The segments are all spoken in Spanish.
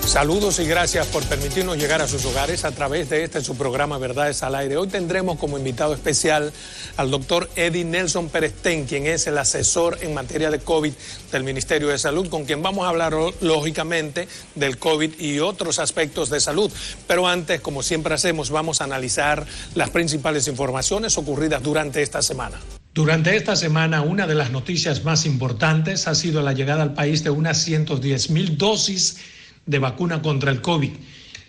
Saludos y gracias por permitirnos llegar a sus hogares a través de su programa Verdades al Aire. Hoy tendremos como invitado especial al doctor Eddie Nelson Perestén, quien es el asesor en materia de COVID del Ministerio de Salud, con quien vamos a hablar lógicamente del COVID y otros aspectos de salud. Pero antes, como siempre hacemos, vamos a analizar las principales informaciones ocurridas durante esta semana. Durante esta semana, una de las noticias más importantes ha sido la llegada al país de unas 110,000 dosis de vacuna contra el COVID,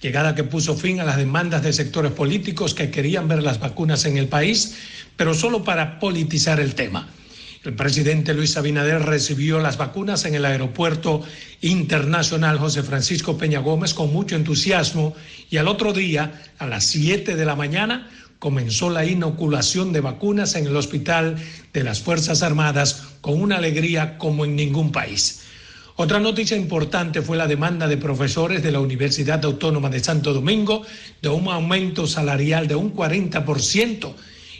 llegada que puso fin a las demandas de sectores políticos que querían ver las vacunas en el país, pero solo para politizar el tema. El presidente Luis Abinader recibió las vacunas en el Aeropuerto Internacional José Francisco Peña Gómez con mucho entusiasmo y al otro día, a las 7 de la mañana, comenzó la inoculación de vacunas en el Hospital de las Fuerzas Armadas con una alegría como en ningún país. Otra noticia importante fue la demanda de profesores de la Universidad Autónoma de Santo Domingo de un aumento salarial de un 40%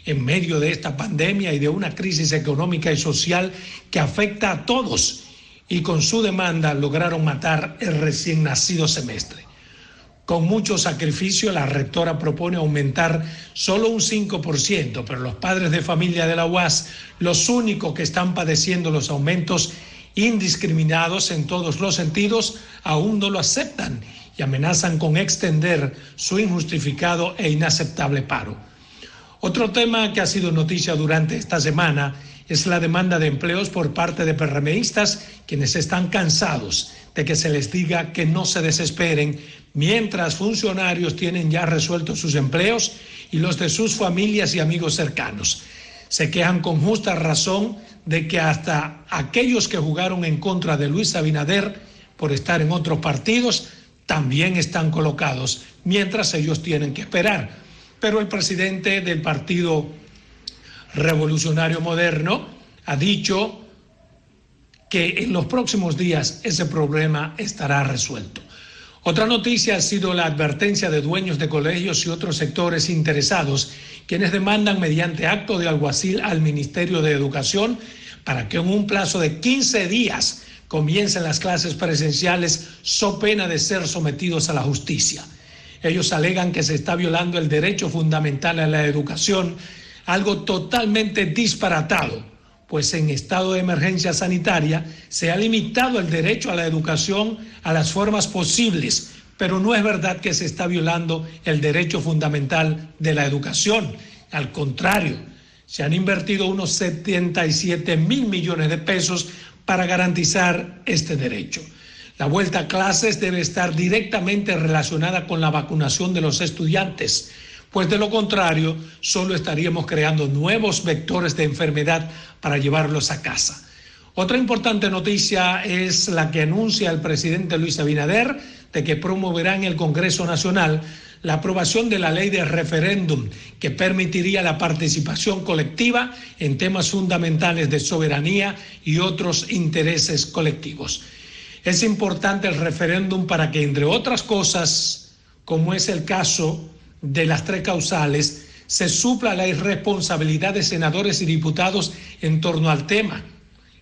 en medio de esta pandemia y de una crisis económica y social que afecta a todos, y con su demanda lograron matar el recién nacido semestre. Con mucho sacrificio, la rectora propone aumentar solo un 5%, pero los padres de familia de la UAS, los únicos que están padeciendo los aumentos indiscriminados en todos los sentidos, aún no lo aceptan y amenazan con extender su injustificado e inaceptable paro. Otro tema que ha sido noticia durante esta semana es la demanda de empleos por parte de PRMistas, quienes están cansados de que se les diga que no se desesperen, mientras funcionarios tienen ya resueltos sus empleos y los de sus familias y amigos cercanos. Se quejan con justa razón de que hasta aquellos que jugaron en contra de Luis Abinader por estar en otros partidos también están colocados, mientras ellos tienen que esperar. Pero el presidente del Partido Revolucionario Moderno ha dicho que en los próximos días ese problema estará resuelto. Otra noticia ha sido la advertencia de dueños de colegios y otros sectores interesados, quienes demandan mediante acto de alguacil al Ministerio de Educación para que en un plazo de 15 días comiencen las clases presenciales, so pena de ser sometidos a la justicia. Ellos alegan que se está violando el derecho fundamental a la educación, algo totalmente disparatado, pues en estado de emergencia sanitaria se ha limitado el derecho a la educación a las formas posibles, pero no es verdad que se está violando el derecho fundamental de la educación. Al contrario, se han invertido unos 77,000 millones de pesos para garantizar este derecho. La vuelta a clases debe estar directamente relacionada con la vacunación de los estudiantes, pues de lo contrario, solo estaríamos creando nuevos vectores de enfermedad para llevarlos a casa. Otra importante noticia es la que anuncia el presidente Luis Abinader de que promoverá en el Congreso Nacional la aprobación de la ley de referéndum que permitiría la participación colectiva en temas fundamentales de soberanía y otros intereses colectivos. Es importante el referéndum para que, entre otras cosas, como es el caso de las 3 causales, se supla la irresponsabilidad de senadores y diputados en torno al tema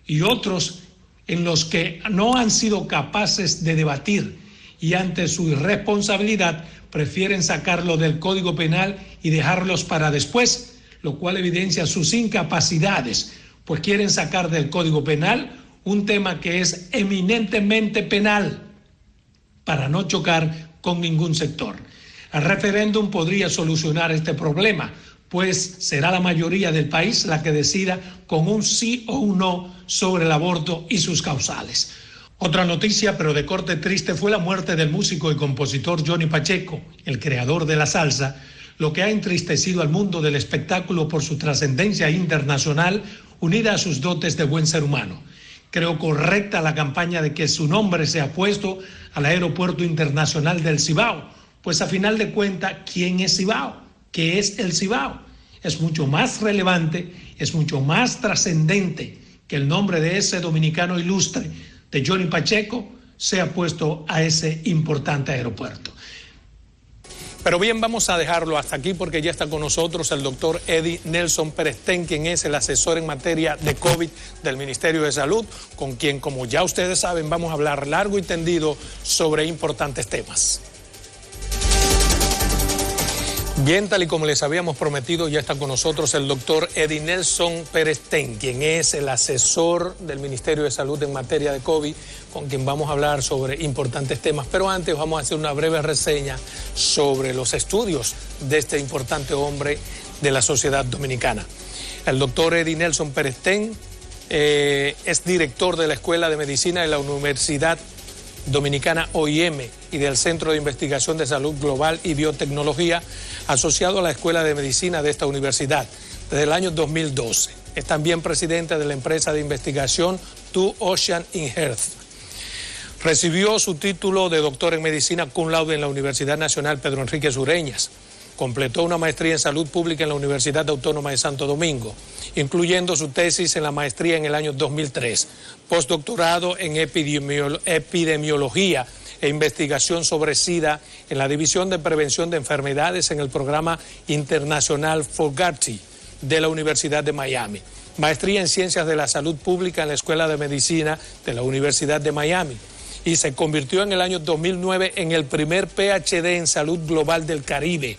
y otros en los que no han sido capaces de debatir y ante su irresponsabilidad prefieren sacarlo del Código Penal y dejarlos para después, lo cual evidencia sus incapacidades, pues quieren sacar del Código Penal un tema que es eminentemente penal para no chocar con ningún sector. El referéndum podría solucionar este problema, pues será la mayoría del país la que decida con un sí o un no sobre el aborto y sus causales. Otra noticia, pero de corte triste, fue la muerte del músico y compositor Johnny Pacheco, el creador de la salsa, lo que ha entristecido al mundo del espectáculo por su trascendencia internacional unida a sus dotes de buen ser humano. Creo correcta la campaña de que su nombre sea puesto al Aeropuerto Internacional del Cibao, pues a final de cuentas, ¿quién es Cibao? ¿Qué es el Cibao? Es mucho más relevante, es mucho más trascendente que el nombre de ese dominicano ilustre, de Johnny Pacheco, sea puesto a ese importante aeropuerto. Pero bien, vamos a dejarlo hasta aquí porque ya está con nosotros el doctor Eddie Nelson Perestén, quien es el asesor en materia de COVID del Ministerio de Salud, con quien, como ya ustedes saben, vamos a hablar largo y tendido sobre importantes temas. Bien, tal y como les habíamos prometido, ya está con nosotros el doctor Eddie Nelson Perestén, quien es el asesor del Ministerio de Salud en materia de COVID, con quien vamos a hablar sobre importantes temas. Pero antes vamos a hacer una breve reseña sobre los estudios de este importante hombre de la sociedad dominicana. El doctor Eddie Nelson Perestén es director de la Escuela de Medicina de la Universidad Dominicana OIM y del Centro de Investigación de Salud Global y Biotecnología, asociado a la Escuela de Medicina de esta universidad desde el año 2012. Es también presidente de la empresa de investigación Two Ocean in Health. Recibió su título de doctor en medicina cum laude en la Universidad Nacional Pedro Enríquez Ureñas. Completó una maestría en salud pública en la Universidad Autónoma de Santo Domingo, incluyendo su tesis en la maestría en el año 2003, postdoctorado en epidemiología e investigación sobre SIDA en la División de Prevención de Enfermedades en el Programa Internacional Fogarty de la Universidad de Miami. Maestría en Ciencias de la Salud Pública en la Escuela de Medicina de la Universidad de Miami. Y se convirtió en el año 2009 en el primer PhD en Salud Global del Caribe,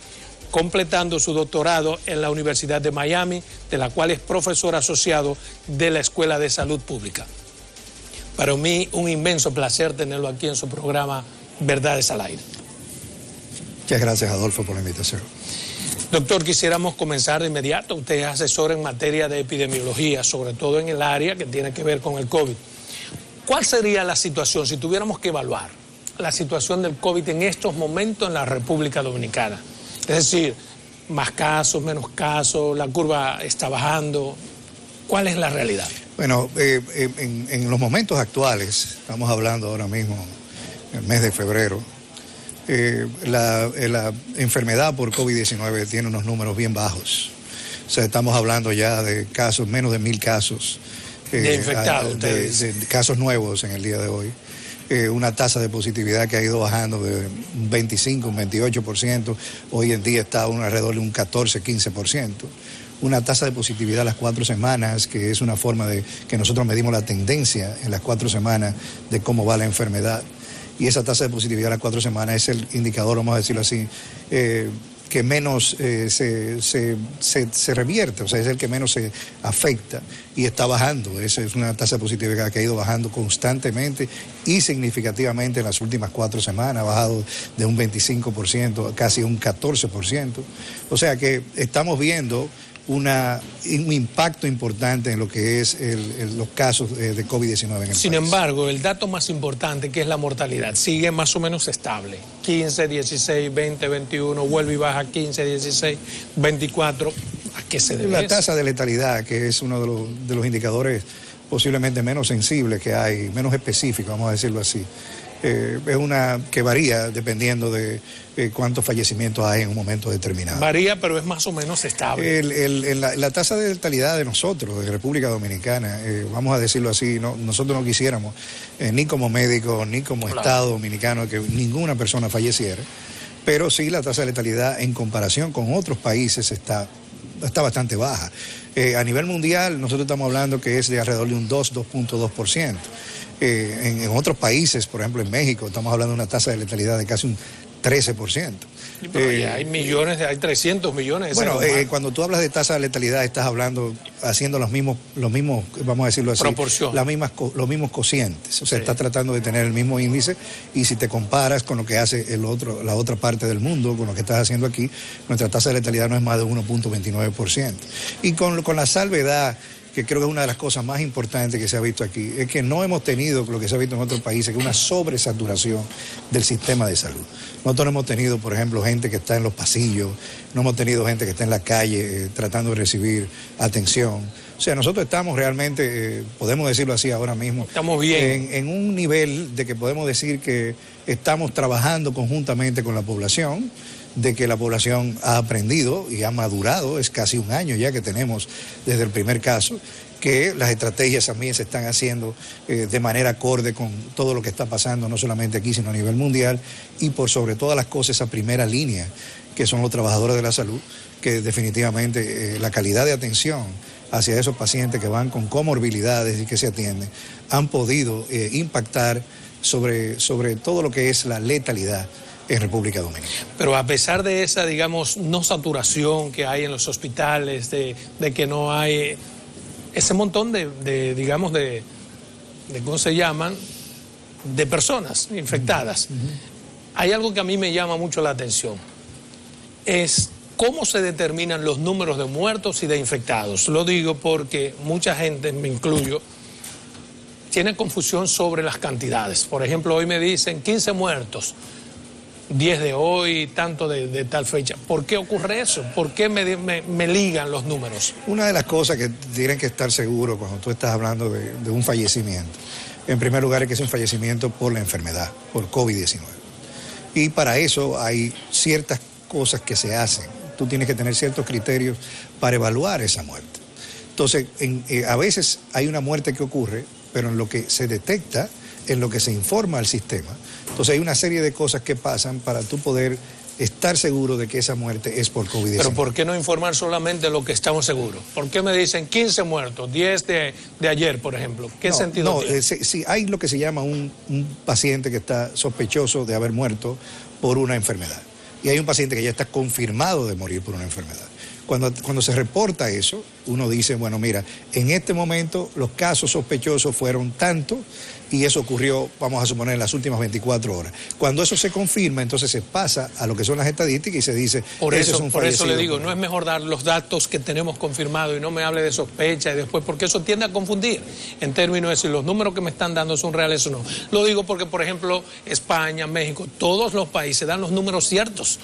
completando su doctorado en la Universidad de Miami, de la cual es profesor asociado de la Escuela de Salud Pública. Para mí, un inmenso placer tenerlo aquí en su programa Verdades al Aire. Muchas gracias, Adolfo, por la invitación. Doctor, quisiéramos comenzar de inmediato. Usted es asesor en materia de epidemiología, sobre todo en el área que tiene que ver con el COVID. ¿Cuál sería la situación, si tuviéramos que evaluar la situación del COVID en estos momentos en la República Dominicana? Es decir, más casos, menos casos, la curva está bajando. ¿Cuál es la realidad? Bueno, en los momentos actuales, estamos hablando ahora mismo, en el mes de febrero, la enfermedad por COVID-19 tiene unos números bien bajos. O sea, estamos hablando ya de casos, menos de 1,000 casos. De infectados. De casos nuevos en el día de hoy. Una tasa de positividad que ha ido bajando de un 25, un 28%, hoy en día está alrededor de un 14, 15%. Una tasa de positividad a las 4 semanas, que es una forma de que nosotros medimos la tendencia en las 4 semanas de cómo va la enfermedad. Y esa tasa de positividad a las 4 semanas es el indicador, vamos a decirlo así, que menos se revierte, o sea, es el que menos se afecta y está bajando. Esa es una tasa de positividad que ha ido bajando constantemente y significativamente en las últimas 4 semanas, ha bajado de un 25% a casi un 14%. O sea que estamos viendo un impacto importante en lo que es los casos de COVID-19 en el país. Sin embargo, el dato más importante, que es la mortalidad, sigue más o menos estable. 15, 16, 20, 21, vuelve y baja 15, 16, 24. ¿A qué se debe La eso? tasa de letalidad, que es uno de los indicadores posiblemente menos sensibles que hay, menos específicos, vamos a decirlo así. Es una que varía dependiendo de cuántos fallecimientos hay en un momento determinado. Varía, pero es más o menos estable. La tasa de letalidad de nosotros, de República Dominicana, vamos a decirlo así, nosotros no quisiéramos, ni como médicos, ni como Claro. Estado dominicano, que ninguna persona falleciera, pero sí la tasa de letalidad en comparación con otros países está bastante baja. A nivel mundial, nosotros estamos hablando que es de alrededor de un 2.2%. En otros países, por ejemplo en México, estamos hablando de una tasa de letalidad de casi un 13%. Pero ya hay millones, hay 300 millones de Bueno, seres humanos. cuando tú hablas de tasa de letalidad, estás hablando, haciendo los mismos, vamos a decirlo así, Proporción. los mismos cocientes. O sea, Sí. estás tratando de tener el mismo índice y si te comparas con lo que hace la otra parte del mundo, con lo que estás haciendo aquí, nuestra tasa de letalidad no es más de 1.29%. Y con la salvedad, que creo que es una de las cosas más importantes que se ha visto aquí, es que no hemos tenido lo que se ha visto en otros países, que es una sobresaturación del sistema de salud. Nosotros no hemos tenido, por ejemplo, gente que está en los pasillos, no hemos tenido gente que está en la calle tratando de recibir atención. O sea, nosotros estamos realmente, podemos decirlo así ahora mismo, Estamos bien. en un nivel de que podemos decir que estamos trabajando conjuntamente con la población, de que la población ha aprendido y ha madurado, es casi un año ya que tenemos desde el primer caso, que las estrategias también se están haciendo de manera acorde con todo lo que está pasando, no solamente aquí, sino a nivel mundial, y por sobre todas las cosas esa primera línea, que son los trabajadores de la salud, que definitivamente la calidad de atención hacia esos pacientes que van con comorbilidades y que se atienden, han podido impactar sobre todo lo que es la letalidad en República Dominicana. Pero a pesar de esa, digamos, no saturación que hay en los hospitales, de que no hay ese montón digamos, ¿cómo se llaman?, de personas infectadas. Hay algo que a mí me llama mucho la atención, es cómo se determinan los números de muertos y de infectados. Lo digo porque mucha gente, me incluyo, tiene confusión sobre las cantidades. Por ejemplo, hoy me dicen 15 muertos, 10 de hoy, tanto de tal fecha. ¿Por qué ocurre eso? ¿Por qué me ligan los números? Una de las cosas que tienen que estar seguros cuando tú estás hablando de un fallecimiento, en primer lugar es que es un fallecimiento por la enfermedad, por COVID-19. Y para eso hay ciertas cosas que se hacen. Tú tienes que tener ciertos criterios para evaluar esa muerte. Entonces, a veces hay una muerte que ocurre, pero en lo que se detecta, en lo que se informa al sistema, entonces hay una serie de cosas que pasan para tú poder estar seguro de que esa muerte es por COVID-19. Pero ¿por qué no informar solamente lo que estamos seguros? ¿Por qué me dicen 15 muertos, 10 de ayer, por ejemplo? ¿Qué sentido tiene? Sí, hay lo que se llama un paciente que está sospechoso de haber muerto por una enfermedad. Y hay un paciente que ya está confirmado de morir por una enfermedad. Cuando se reporta eso, uno dice, bueno, mira, en este momento los casos sospechosos fueron tantos y eso ocurrió, vamos a suponer, en las últimas 24 horas. Cuando eso se confirma, entonces se pasa a lo que son las estadísticas y se dice, por eso le digo, no es mejor dar los datos que tenemos confirmados y no me hable de sospecha y después, porque eso tiende a confundir en términos de si los números que me están dando son reales o no. Lo digo porque, por ejemplo, España, México, todos los países dan los números ciertos.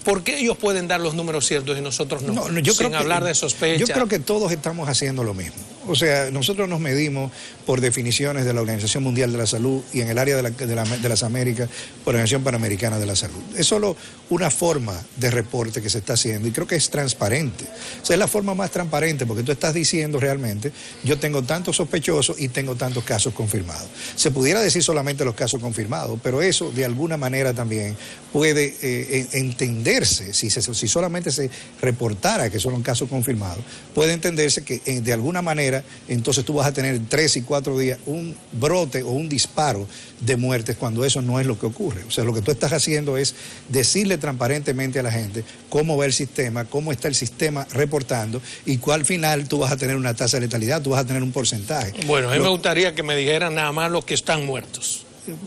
¿Por qué ellos pueden dar los números ciertos y nosotros no? Sin hablar de sospecha. Yo creo que todos estamos haciendo lo mismo. O sea, nosotros nos medimos por definiciones de la Organización Mundial de la Salud y en el área de las Américas, por la Organización Panamericana de la Salud. Es solo una forma de reporte que se está haciendo y creo que es transparente. O sea, es la forma más transparente porque tú estás diciendo realmente, yo tengo tantos sospechosos y tengo tantos casos confirmados. Se pudiera decir solamente los casos confirmados, pero eso de alguna manera también puede entenderse, si solamente se reportara que son casos confirmados, puede entenderse que de alguna manera entonces tú vas a tener 3 y 4 días un brote o un disparo de muertes cuando eso no es lo que ocurre. O sea, lo que tú estás haciendo es decirle transparentemente a la gente cómo va el sistema, cómo está el sistema reportando y cuál final tú vas a tener una tasa de letalidad, tú vas a tener un porcentaje. Bueno, a mí me gustaría que me dijeran nada más los que están muertos.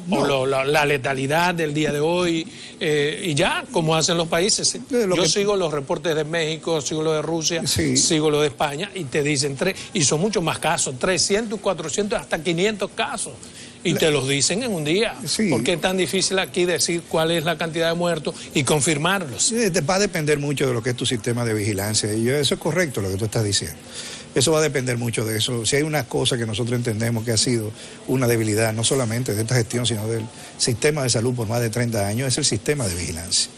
No. O la letalidad del día de hoy y ya, como hacen los países. Yo sigo los reportes de México, sigo los de Rusia, sigo los de España y te dicen y son muchos más casos, 300, 400, hasta 500 casos. Y te los dicen en un día. Sí. ¿Por qué es tan difícil aquí decir cuál es la cantidad de muertos y confirmarlos? Va a depender mucho de lo que es tu sistema de vigilancia. Y eso es correcto lo que tú estás diciendo. Eso va a depender mucho de eso. Si hay una cosa que nosotros entendemos que ha sido una debilidad, no solamente de esta gestión, sino del sistema de salud por más de 30 años, es el sistema de vigilancia.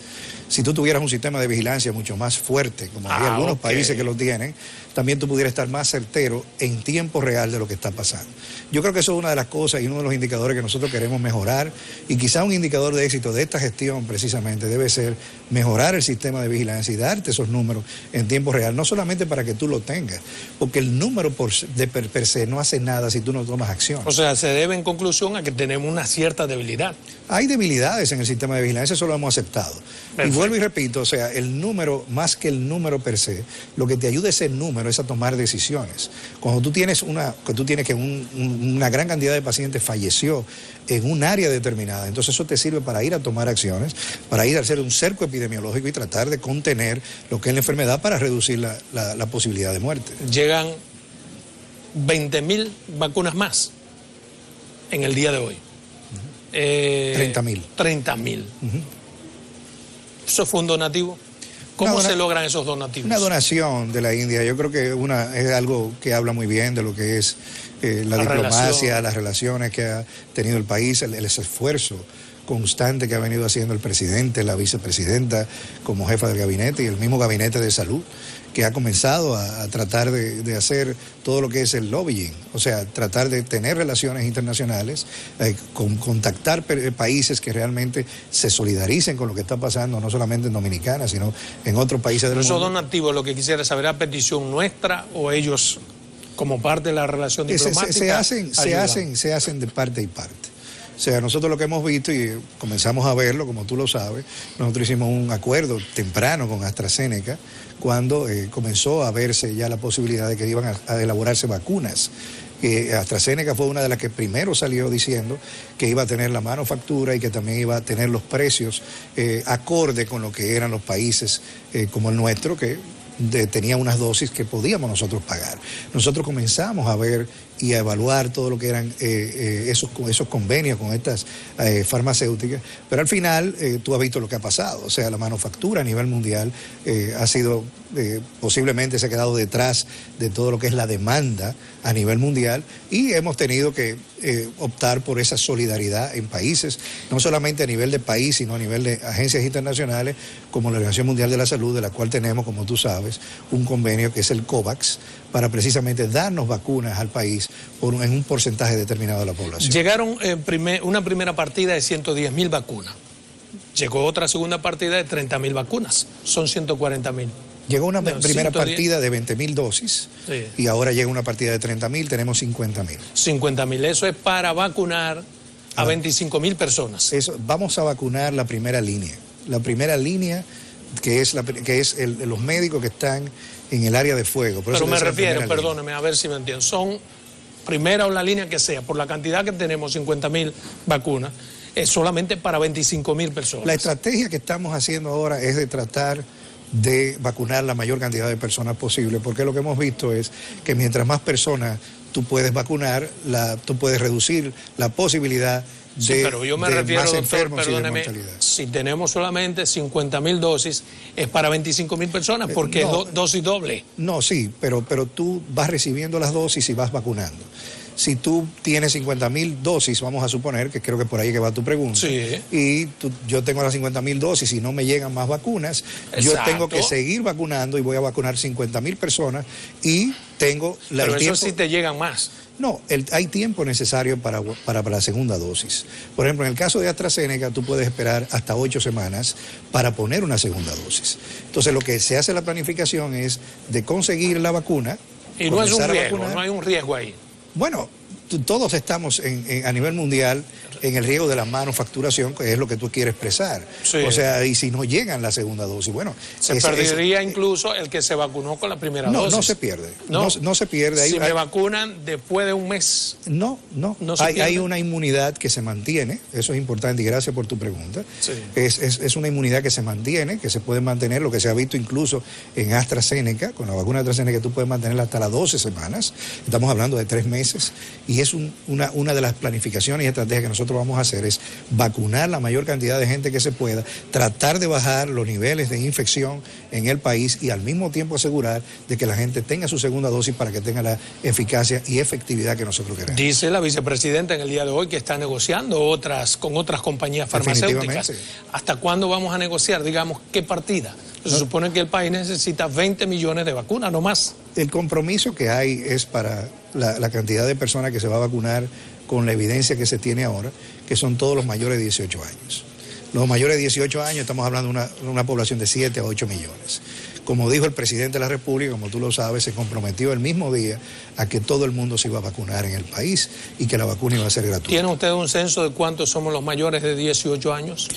Si tú tuvieras un sistema de vigilancia mucho más fuerte, como hay algunos países que lo tienen, también tú pudieras estar más certero en tiempo real de lo que está pasando. Yo creo que eso es una de las cosas y uno de los indicadores que nosotros queremos mejorar y quizá un indicador de éxito de esta gestión precisamente debe ser mejorar el sistema de vigilancia y darte esos números en tiempo real, no solamente para que tú lo tengas, porque el número per se no hace nada si tú no tomas acción. O sea, se debe en conclusión a que tenemos una cierta debilidad. Hay debilidades en el sistema de vigilancia, eso lo hemos aceptado. Perfecto. Y vuelvo y repito, o sea, el número, más que el número per se, lo que te ayuda ese número es a tomar decisiones. Cuando tú tienes que una gran cantidad de pacientes falleció en un área determinada, entonces eso te sirve para ir a tomar acciones, para ir a hacer un cerco epidemiológico y tratar de contener lo que es la enfermedad para reducir la posibilidad de muerte. Llegan 20.000 vacunas más en el día de hoy. 30.000. 30.000. ¿Eso fue un donativo? ¿Cómo se logran esos donativos? Una donación de la India. Yo creo que es algo que habla muy bien de lo que es la diplomacia, las relaciones que ha tenido el país, el esfuerzo constante que ha venido haciendo el presidente, la vicepresidenta como jefa del gabinete y el mismo gabinete de salud, que ha comenzado a tratar de hacer todo lo que es el lobbying, o sea, tratar de tener relaciones internacionales, contactar países que realmente se solidaricen con lo que está pasando, no solamente en Dominicana, sino en otros países del mundo. Esos donativos, lo que quisiera saber, ¿a petición nuestra o ellos como parte de la relación diplomática? Se hacen de parte y parte. O sea, nosotros lo que hemos visto y comenzamos a verlo, como tú lo sabes, nosotros hicimos un acuerdo temprano con AstraZeneca cuando comenzó a verse ya la posibilidad de que iban a elaborarse vacunas. AstraZeneca fue una de las que primero salió diciendo que iba a tener la manufactura y que también iba a tener los precios acorde con lo que eran los países como el nuestro, que tenía unas dosis que podíamos nosotros pagar. Nosotros comenzamos a ver y a evaluar todo lo que eran esos convenios con estas farmacéuticas, pero al final tú has visto lo que ha pasado, o sea, la manufactura a nivel mundial ha sido, posiblemente se ha quedado detrás de todo lo que es la demanda a nivel mundial y hemos tenido que optar por esa solidaridad en países, no solamente a nivel de país, sino a nivel de agencias internacionales como la Organización Mundial de la Salud, de la cual tenemos, como tú sabes, un convenio que es el COVAX, para precisamente darnos vacunas al país en un porcentaje determinado de la población. Llegaron una primera partida de 110.000 vacunas. Llegó otra segunda partida de 30.000 vacunas. Son 140.000. Llegó una primera partida de 20.000 dosis, sí, y ahora llega una partida de 30.000, tenemos 50.000. 50.000, eso es para vacunar a 25.000 personas. Eso, vamos a vacunar la primera línea. La primera línea que es los médicos que están en el área de fuego. Pero me refiero, perdóneme, a ver si me entiendo, son primera o la línea que sea, por la cantidad que tenemos, 50.000 vacunas, es solamente para 25.000 personas. La estrategia que estamos haciendo ahora es de tratar de vacunar la mayor cantidad de personas posible, porque lo que hemos visto es que mientras más personas tú puedes vacunar, tú puedes reducir la posibilidad de, sí, pero yo me refiero, doctor, perdóneme, si tenemos solamente 50.000 dosis, es para 25.000 personas, porque no, es dosis doble. No, sí, pero tú vas recibiendo las dosis y vas vacunando. Si tú tienes 50.000 dosis, vamos a suponer, que creo que por ahí que va tu pregunta, sí, y yo tengo las 50.000 dosis y no me llegan más vacunas, exacto, yo tengo que seguir vacunando y voy a vacunar 50.000 personas y tengo Pero eso sí te llegan más. No, hay tiempo necesario para la segunda dosis. Por ejemplo, en el caso de AstraZeneca, tú puedes esperar hasta 8 semanas para poner una segunda dosis. Entonces, lo que se hace la planificación es de conseguir la vacuna. Y no es un riesgo, no hay un riesgo ahí. Bueno, todos estamos a nivel mundial en el riesgo de la manufacturación, que es lo que tú quieres expresar. Sí. O sea, y si no llegan la segunda dosis, bueno... Se perdería incluso el que se vacunó con la primera dosis. No se pierde. No se pierde. Si me vacunan después de un mes... No hay una inmunidad que se mantiene, eso es importante y gracias por tu pregunta. Sí. Es una inmunidad que se mantiene, que se puede mantener, lo que se ha visto incluso en AstraZeneca, con la vacuna de AstraZeneca tú puedes mantenerla hasta las 12 semanas, estamos hablando de 3 meses, y es una de las planificaciones y estrategias que nosotros vamos a hacer es vacunar la mayor cantidad de gente que se pueda, tratar de bajar los niveles de infección en el país y al mismo tiempo asegurar de que la gente tenga su segunda dosis para que tenga la eficacia y efectividad que nosotros queremos. Dice la vicepresidenta en el día de hoy que está negociando con otras compañías farmacéuticas. ¿Hasta cuándo vamos a negociar? Digamos, ¿qué partida? Se supone que el país necesita 20 millones de vacunas, no más. El compromiso que hay es para la cantidad de personas que se va a vacunar con la evidencia que se tiene ahora, que son todos los mayores de 18 años. Los mayores de 18 años estamos hablando de una población de 7 a 8 millones. Como dijo el presidente de la República, como tú lo sabes, se comprometió el mismo día a que todo el mundo se iba a vacunar en el país y que la vacuna iba a ser gratuita. ¿Tiene usted un censo de cuántos somos los mayores de 18 años?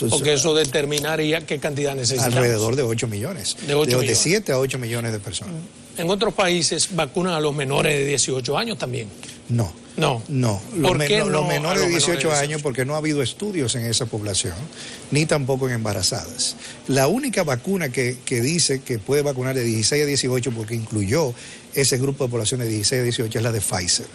Porque eso determinaría qué cantidad necesitamos. Alrededor de 8 millones. De 7 a 8 millones de personas. ¿En otros países vacunan a los menores de 18 años también? No. Los menores de 18 años porque no ha habido estudios en esa población, ni tampoco en embarazadas. La única vacuna que dice que puede vacunar de 16 a 18 porque incluyó ese grupo de población de 16 a 18 es la de Pfizer.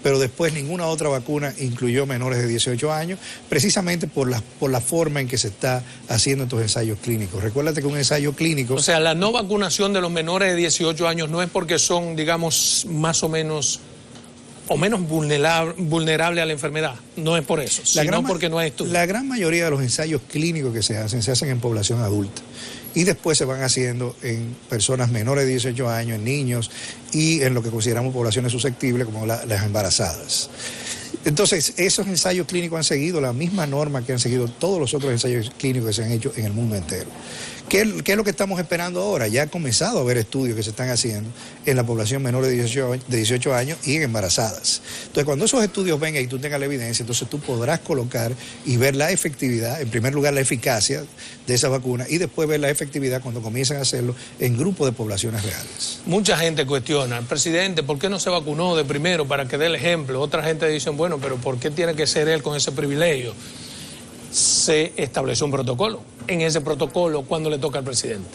Pero después ninguna otra vacuna incluyó menores de 18 años, precisamente por la forma en que se está haciendo estos ensayos clínicos. Recuérdate que un ensayo clínico... O sea, la no vacunación de los menores de 18 años no es porque son, digamos, más o menos o menos vulnerable a la enfermedad. No es por eso, sino porque no hay estudios. No es por eso, sino porque no hay estudios. La gran mayoría de los ensayos clínicos que se hacen en población adulta. Y después se van haciendo en personas menores de 18 años, en niños y en lo que consideramos poblaciones susceptibles como las embarazadas. Entonces, esos ensayos clínicos han seguido la misma norma que han seguido todos los otros ensayos clínicos que se han hecho en el mundo entero. ¿Qué es lo que estamos esperando ahora? Ya ha comenzado a haber estudios que se están haciendo en la población menor de 18 años y en embarazadas. Entonces, cuando esos estudios vengan y tú tengas la evidencia, entonces tú podrás colocar y ver la efectividad, en primer lugar la eficacia de esa vacuna y después ver la efectividad cuando comiencen a hacerlo en grupos de poblaciones reales. Mucha gente cuestiona, el presidente, ¿por qué no se vacunó de primero para que dé el ejemplo? Otra gente dice, bueno, pero ¿por qué tiene que ser él con ese privilegio? Se estableció un protocolo. En ese protocolo, ¿cuándo le toca al presidente?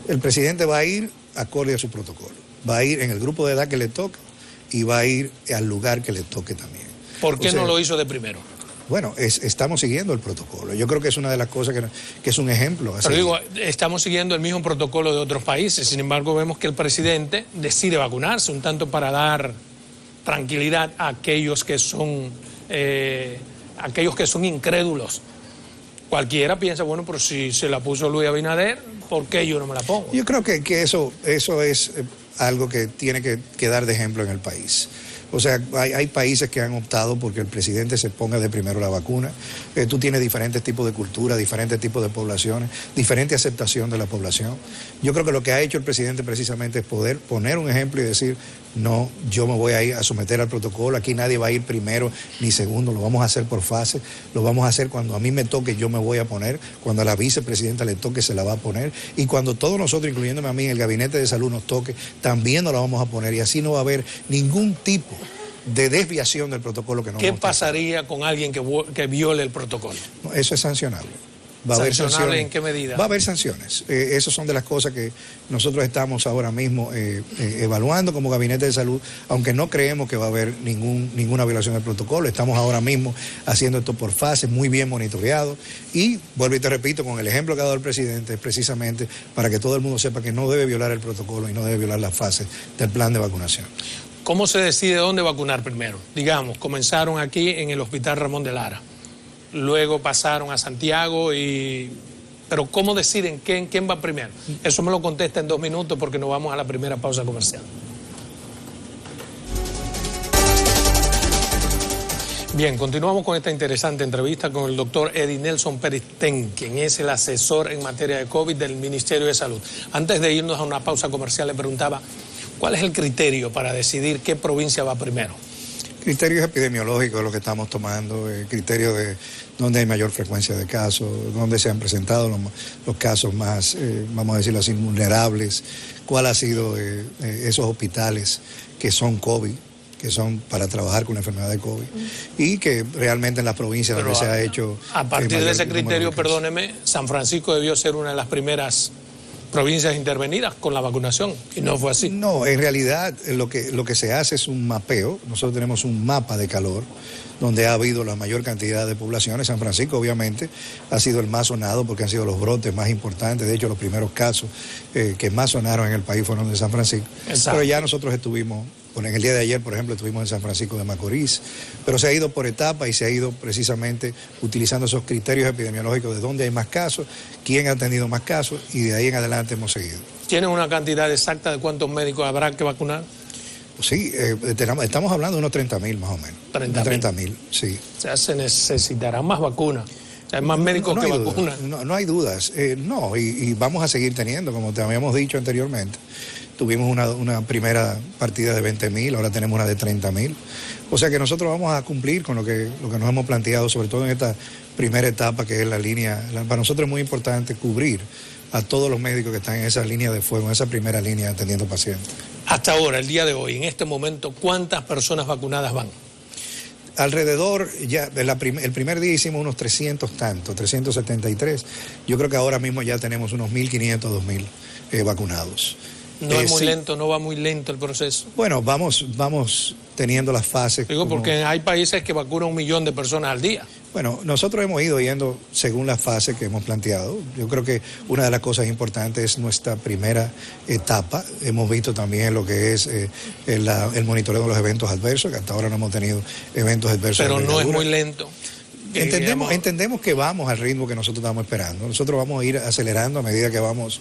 El presidente va a ir acorde a su protocolo. Va a ir en el grupo de edad que le toca y va a ir al lugar que le toque también. ¿Por qué no lo hizo de primero? Bueno, estamos siguiendo el protocolo. Yo creo que es una de las cosas que es un ejemplo. Pero digo, estamos siguiendo el mismo protocolo de otros países. Sin embargo, vemos que el presidente decide vacunarse, un tanto para dar tranquilidad a aquellos que son incrédulos. Cualquiera piensa, bueno, pero si se la puso Luis Abinader, ¿por qué yo no me la pongo? Yo creo que eso es algo que tiene que dar de ejemplo en el país. O sea, hay países que han optado porque el presidente se ponga de primero la vacuna. Tú tienes diferentes tipos de cultura, diferentes tipos de poblaciones, diferente aceptación de la población. Yo creo que lo que ha hecho el presidente precisamente es poder poner un ejemplo y decir, no, yo me voy a ir a someter al protocolo, aquí nadie va a ir primero ni segundo, lo vamos a hacer por fase, lo vamos a hacer cuando a mí me toque, yo me voy a poner, cuando a la vicepresidenta le toque, se la va a poner, y cuando todos nosotros, incluyéndome a mí, el gabinete de salud nos toque, también nos la vamos a poner, y así no va a haber ningún tipo de desviación del protocolo que no. ¿Qué pasaría con alguien que viole el protocolo? No, eso es sancionable. Va a haber sanciones. ¿En qué medida? Va a haber sanciones. Esas son de las cosas que nosotros estamos ahora mismo evaluando como Gabinete de Salud, aunque no creemos que va a haber ninguna violación del protocolo. Estamos ahora mismo haciendo esto por fases, muy bien monitoreado. Y vuelvo y te repito, con el ejemplo que ha dado el presidente, es precisamente para que todo el mundo sepa que no debe violar el protocolo y no debe violar las fases del plan de vacunación. ¿Cómo se decide dónde vacunar primero? Digamos, comenzaron aquí en el Hospital Ramón de Lara. Luego pasaron a Santiago pero ¿cómo deciden quién va primero? Eso me lo contesta en 2 minutos porque nos vamos a la primera pausa comercial. Bien, continuamos con esta interesante entrevista con el doctor Eddie Nelson Peretén, quien es el asesor en materia de COVID del Ministerio de Salud. Antes de irnos a una pausa comercial le preguntaba, ¿cuál es el criterio para decidir qué provincia va primero? Criterios epidemiológicos, lo que estamos tomando, criterios de dónde hay mayor frecuencia de casos, dónde se han presentado los casos más, vamos a decirlo así, vulnerables, cuál ha sido esos hospitales que son COVID, que son para trabajar con la enfermedad de COVID, y que realmente en las provincias donde se ha hecho... A partir de ese criterio, perdóneme, San Francisco debió ser una de las primeras provincias intervenidas con la vacunación, y no fue así. No, en realidad lo que se hace es un mapeo. Nosotros tenemos un mapa de calor donde ha habido la mayor cantidad de poblaciones. San Francisco obviamente ha sido el más sonado porque han sido los brotes más importantes. De hecho, los primeros casos que más sonaron en el país fueron de San Francisco. Exacto. Pero ya nosotros estuvimos, en el día de ayer, por ejemplo, estuvimos en San Francisco de Macorís, pero se ha ido por etapas y se ha ido precisamente utilizando esos criterios epidemiológicos de dónde hay más casos, quién ha tenido más casos, y de ahí en adelante hemos seguido. ¿Tienen una cantidad exacta de cuántos médicos habrá que vacunar? Sí, estamos hablando de unos 30.000 más o menos. 30.000, sí. O sea, se necesitarán más vacunas. Hay más médicos que vacunas. No hay dudas. Y vamos a seguir teniendo, como te habíamos dicho anteriormente. Tuvimos una primera partida de 20.000, ahora tenemos una de 30.000. O sea que nosotros vamos a cumplir con lo que nos hemos planteado, sobre todo en esta primera etapa, que es la línea. Para nosotros es muy importante cubrir a todos los médicos que están en esa línea de fuego, en esa primera línea atendiendo pacientes. Hasta ahora, el día de hoy, en este momento, ¿cuántas personas vacunadas van? Alrededor, ya el primer día hicimos unos 373. Yo creo que ahora mismo ya tenemos unos 1.500, 2.000 vacunados. No es muy lento, no va muy lento el proceso. Bueno, vamos teniendo las fases. Digo, porque hay países que vacunan 1 millón de personas al día. Bueno, nosotros hemos ido yendo según las fases que hemos planteado. Yo creo que una de las cosas importantes es nuestra primera etapa. Hemos visto también lo que es el monitoreo de los eventos adversos, que hasta ahora no hemos tenido eventos adversos. Pero no es muy lento. Entendemos que vamos al ritmo que nosotros estamos esperando. Nosotros vamos a ir acelerando a medida que vamos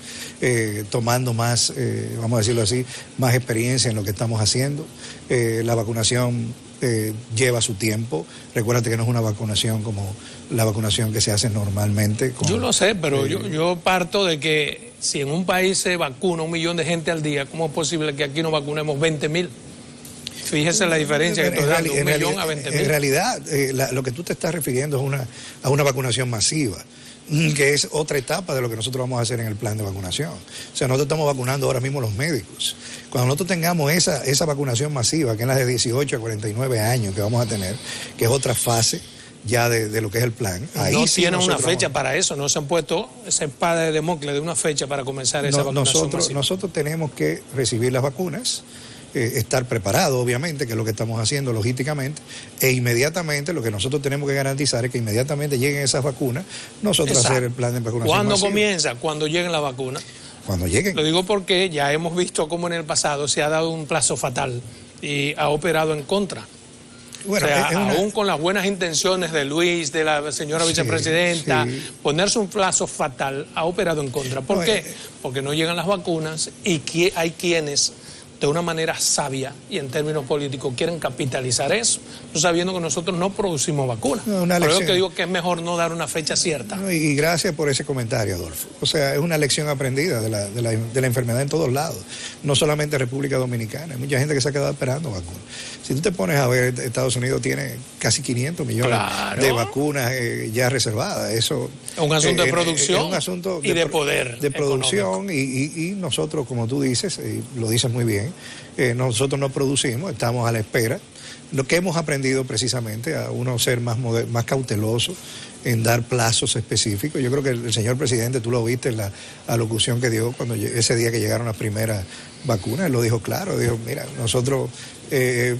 tomando más, vamos a decirlo así, más experiencia en lo que estamos haciendo. La vacunación lleva su tiempo. Recuérdate que no es una vacunación como la vacunación que se hace normalmente. Yo lo sé, pero yo parto de que si en un país se vacuna 1 millón de gente al día, ¿cómo es posible que aquí no vacunemos 20.000? Fíjese la diferencia que estoy dando, 1 millón a 20.000. En realidad, lo que tú te estás refiriendo es a una vacunación masiva, que es otra etapa de lo que nosotros vamos a hacer en el plan de vacunación. O sea, nosotros estamos vacunando ahora mismo los médicos. Cuando nosotros tengamos esa vacunación masiva, que es la de 18 a 49 años que vamos a tener, que es otra fase ya de lo que es el plan. Ahí no sí tienen una fecha para eso, no se han puesto esa espada de Damocles de una fecha para comenzar esa vacunación masiva. Nosotros tenemos que recibir las vacunas, estar preparados, obviamente, que es lo que estamos haciendo logísticamente, e inmediatamente lo que nosotros tenemos que garantizar es que inmediatamente lleguen esas vacunas, nosotros hacer el plan de vacunación. ¿Cuándo masiva. Comienza? Cuando lleguen las vacunas. Cuando lleguen. Lo digo porque ya hemos visto cómo en el pasado se ha dado un plazo fatal y ha operado en contra. Bueno, o sea, aún con las buenas intenciones de Luis, de la señora vicepresidenta, ponerse un plazo fatal ha operado en contra. ¿Por qué? Porque no llegan las vacunas y hay quienes de una manera sabia y en términos políticos quieren capitalizar eso, sabiendo que nosotros no producimos vacunas. Por eso que digo que es mejor no dar una fecha cierta. Y gracias por ese comentario, Adolfo. O sea, es una lección aprendida de la enfermedad en todos lados, no solamente en República Dominicana. Hay mucha gente que se ha quedado esperando vacunas. Si tú te pones a ver, Estados Unidos tiene casi 500 millones de vacunas ya reservadas. Eso es un asunto de producción, es un asunto y de poder. De producción y nosotros, como tú dices, lo dices muy bien, nosotros no producimos, estamos a la espera. Lo que hemos aprendido precisamente a uno ser más cauteloso en dar plazos específicos. Yo creo que el señor presidente, tú lo viste en la alocución que dio cuando ese día que llegaron las primeras vacunas, él lo dijo claro, dijo, mira, nosotros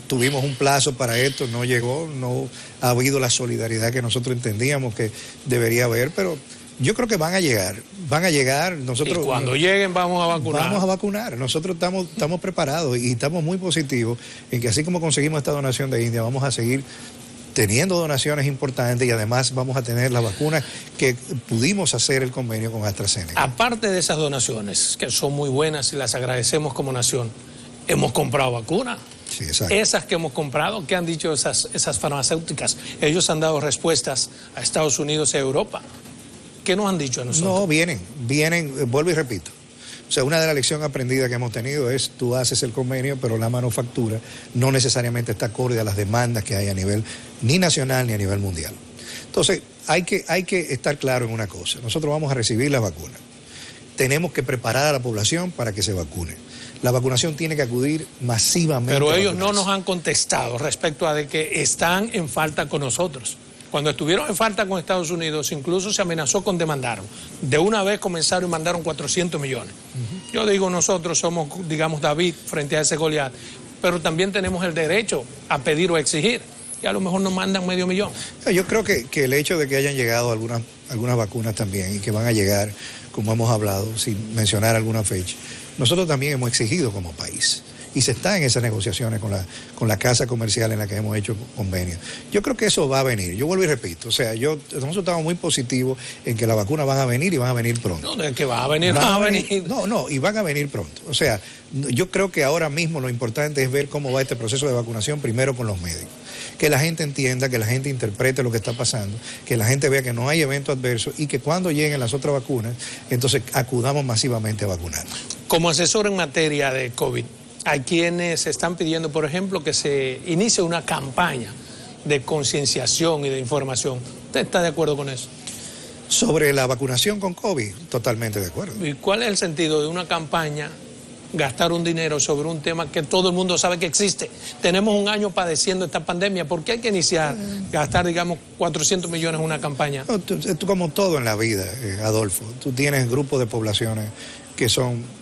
tuvimos un plazo para esto, no llegó, no ha habido la solidaridad que nosotros entendíamos que debería haber, pero yo creo que van a llegar. Nosotros, y cuando lleguen vamos a vacunar. Vamos a vacunar. Nosotros estamos preparados y estamos muy positivos en que así como conseguimos esta donación de India, vamos a seguir teniendo donaciones importantes y además vamos a tener las vacunas que pudimos hacer el convenio con AstraZeneca. Aparte de esas donaciones, que son muy buenas y las agradecemos como nación, hemos comprado vacunas. Sí, exacto. Esas que hemos comprado, ¿qué han dicho esas farmacéuticas? Ellos han dado respuestas a Estados Unidos y a Europa. ¿Qué nos han dicho a nosotros? No, vienen, vuelvo y repito. O sea, una de las lecciones aprendidas que hemos tenido es tú haces el convenio, pero la manufactura no necesariamente está acorde a las demandas que hay a nivel ni nacional ni a nivel mundial. Entonces, hay que estar claro en una cosa. Nosotros vamos a recibir las vacunas. Tenemos que preparar a la población para que se vacune. La vacunación tiene que acudir masivamente. Pero ellos no nos han contestado respecto a de que están en falta con nosotros. Cuando estuvieron en falta con Estados Unidos, incluso se amenazó con demandar. De una vez comenzaron y mandaron 400 millones. Yo digo, nosotros somos, digamos, David frente a ese Goliat, pero también tenemos el derecho a pedir o a exigir. Y a lo mejor nos mandan $500,000. Yo creo que el hecho de que hayan llegado algunas vacunas también y que van a llegar, como hemos hablado, sin mencionar alguna fecha, nosotros también hemos exigido como país. Y se está en esas negociaciones con la casa comercial en la que hemos hecho convenios. Yo creo que eso va a venir. Yo vuelvo y repito. O sea, nosotros estamos muy positivos en que las vacunas van a venir y van a venir pronto. No, de que va a venir, van a venir. No, y van a venir pronto. O sea, yo creo que ahora mismo lo importante es ver cómo va este proceso de vacunación primero con los médicos. Que la gente entienda, que la gente interprete lo que está pasando, que la gente vea que no hay eventos adversos y que cuando lleguen las otras vacunas, entonces acudamos masivamente a vacunar. Como asesor en materia de COVID, hay quienes están pidiendo, por ejemplo, que se inicie una campaña de concienciación y de información. ¿Usted está de acuerdo con eso? Sobre la vacunación con COVID, totalmente de acuerdo. ¿Y cuál es el sentido de una campaña, gastar un dinero sobre un tema que todo el mundo sabe que existe? Tenemos un año padeciendo esta pandemia. ¿Por qué hay que iniciar, gastar, digamos, 400 millones en una campaña? No, tú, como todo en la vida, Adolfo, tú tienes grupos de poblaciones que son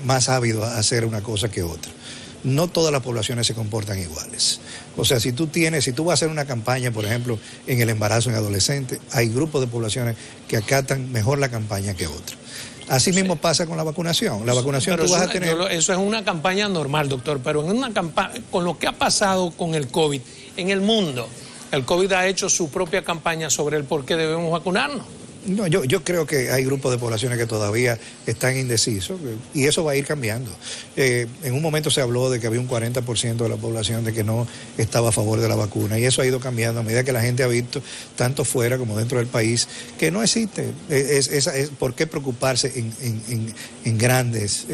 más ávidos a hacer una cosa que otra. no todas las poblaciones se comportan iguales. O sea, si tú vas a hacer una campaña, por ejemplo, en el embarazo en adolescentes, hay grupos de poblaciones que acatan mejor la campaña que otros. Así mismo pasa con la vacunación. La vacunación tú vas a tener... Eso es una campaña normal, doctor, pero en una campaña, con lo que ha pasado con el COVID en el mundo, el COVID ha hecho su propia campaña sobre el por qué debemos vacunarnos. No, yo creo que hay grupos de poblaciones que todavía están indecisos y eso va a ir cambiando. En un momento se habló de que había un 40% de la población de que no estaba a favor de la vacuna y eso ha ido cambiando a medida que la gente ha visto, tanto fuera como dentro del país, que no existe. ¿Por qué preocuparse en grandes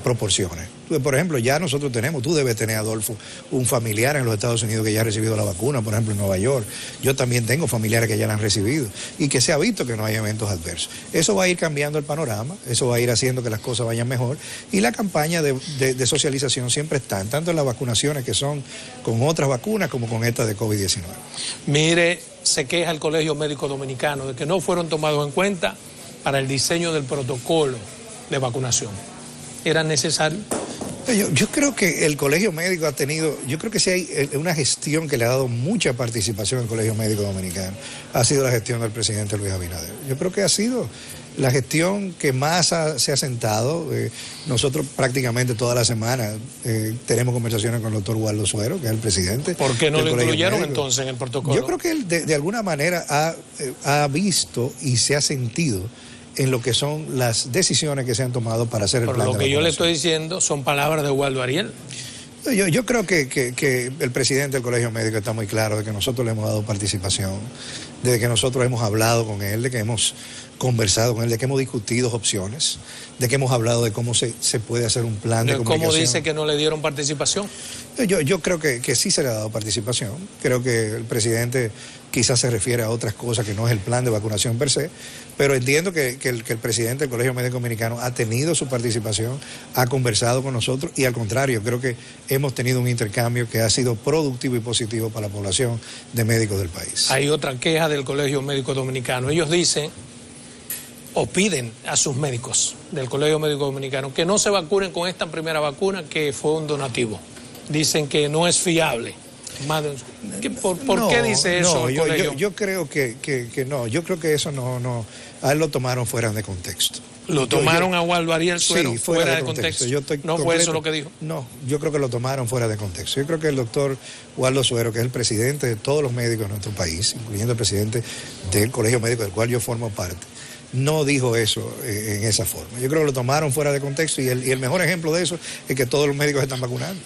proporciones? Por ejemplo, ya nosotros tú debes tener, Adolfo, un familiar en los Estados Unidos que ya ha recibido la vacuna, por ejemplo en Nueva York. Yo también tengo familiares que ya la han recibido y que se ha visto que no hay eventos adversos. Eso va a ir cambiando el panorama, eso va a ir haciendo que las cosas vayan mejor y la campaña de socialización siempre está, tanto en las vacunaciones que son con otras vacunas como con esta de COVID-19. Mire, se queja el Colegio Médico Dominicano de que no fueron tomados en cuenta para el diseño del protocolo de vacunación. ¿Era necesario? Yo creo que el Colegio Médico ha tenido, yo creo que si hay una gestión que le ha dado mucha participación al Colegio Médico Dominicano, ha sido la gestión del presidente Luis Abinader. Yo creo que ha sido la gestión que más se ha sentado. Nosotros prácticamente toda la semana tenemos conversaciones con el doctor Waldo Suero, que es el presidente. ¿Por qué no lo incluyeron entonces en el protocolo? Yo creo que él de alguna manera ha visto y se ha sentido en lo que son las decisiones que se han tomado para hacer el plan de vacunación. Lo que yo le estoy diciendo son palabras de Waldo Ariel. Yo creo que el presidente del Colegio Médico está muy claro de que nosotros le hemos dado participación, de que nosotros hemos hablado con él, de que hemos conversado con él, de que hemos discutido opciones, de que hemos hablado de cómo se puede hacer un plan de comunicación. ¿Cómo dice que no le dieron participación? Yo creo que sí se le ha dado participación. Creo que el presidente quizás se refiere a otras cosas que no es el plan de vacunación per se, pero entiendo que el presidente del Colegio Médico Dominicano ha tenido su participación, ha conversado con nosotros y al contrario, creo que hemos tenido un intercambio que ha sido productivo y positivo para la población de médicos del país. Hay otra queja del Colegio Médico Dominicano. Ellos dicen o piden a sus médicos del Colegio Médico Dominicano que no se vacunen con esta primera vacuna que fue un donativo. Dicen que no es fiable. ¿Por qué dice eso el colegio? Yo creo que no, yo creo que eso no, a él lo tomaron fuera de contexto. ¿Lo tomaron a Waldo Ariel Suero fuera de contexto? ¿No fue eso lo que dijo? No, yo creo que lo tomaron fuera de contexto. Yo creo que el doctor Waldo Suero, que es el presidente de todos los médicos de nuestro país, incluyendo el presidente del Colegio Médico del cual yo formo parte, no dijo eso en esa forma. Yo creo que lo tomaron fuera de contexto y el mejor ejemplo de eso es que todos los médicos se están vacunando.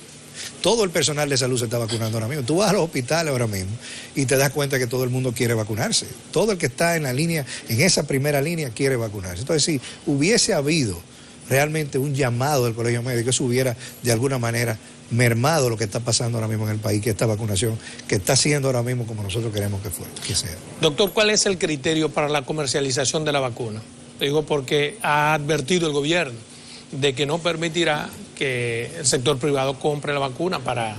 Todo el personal de salud se está vacunando ahora mismo. Tú vas a los hospitales ahora mismo y te das cuenta que todo el mundo quiere vacunarse. Todo el que está en la línea, en esa primera línea, quiere vacunarse. Entonces, si hubiese habido realmente un llamado del Colegio Médico, eso hubiera de alguna manera mermado lo que está pasando ahora mismo en el país, que esta vacunación que está siendo ahora mismo como nosotros queremos que sea. Doctor, ¿cuál es el criterio para la comercialización de la vacuna? Te digo porque ha advertido el gobierno de que no permitirá que el sector privado compre la vacuna para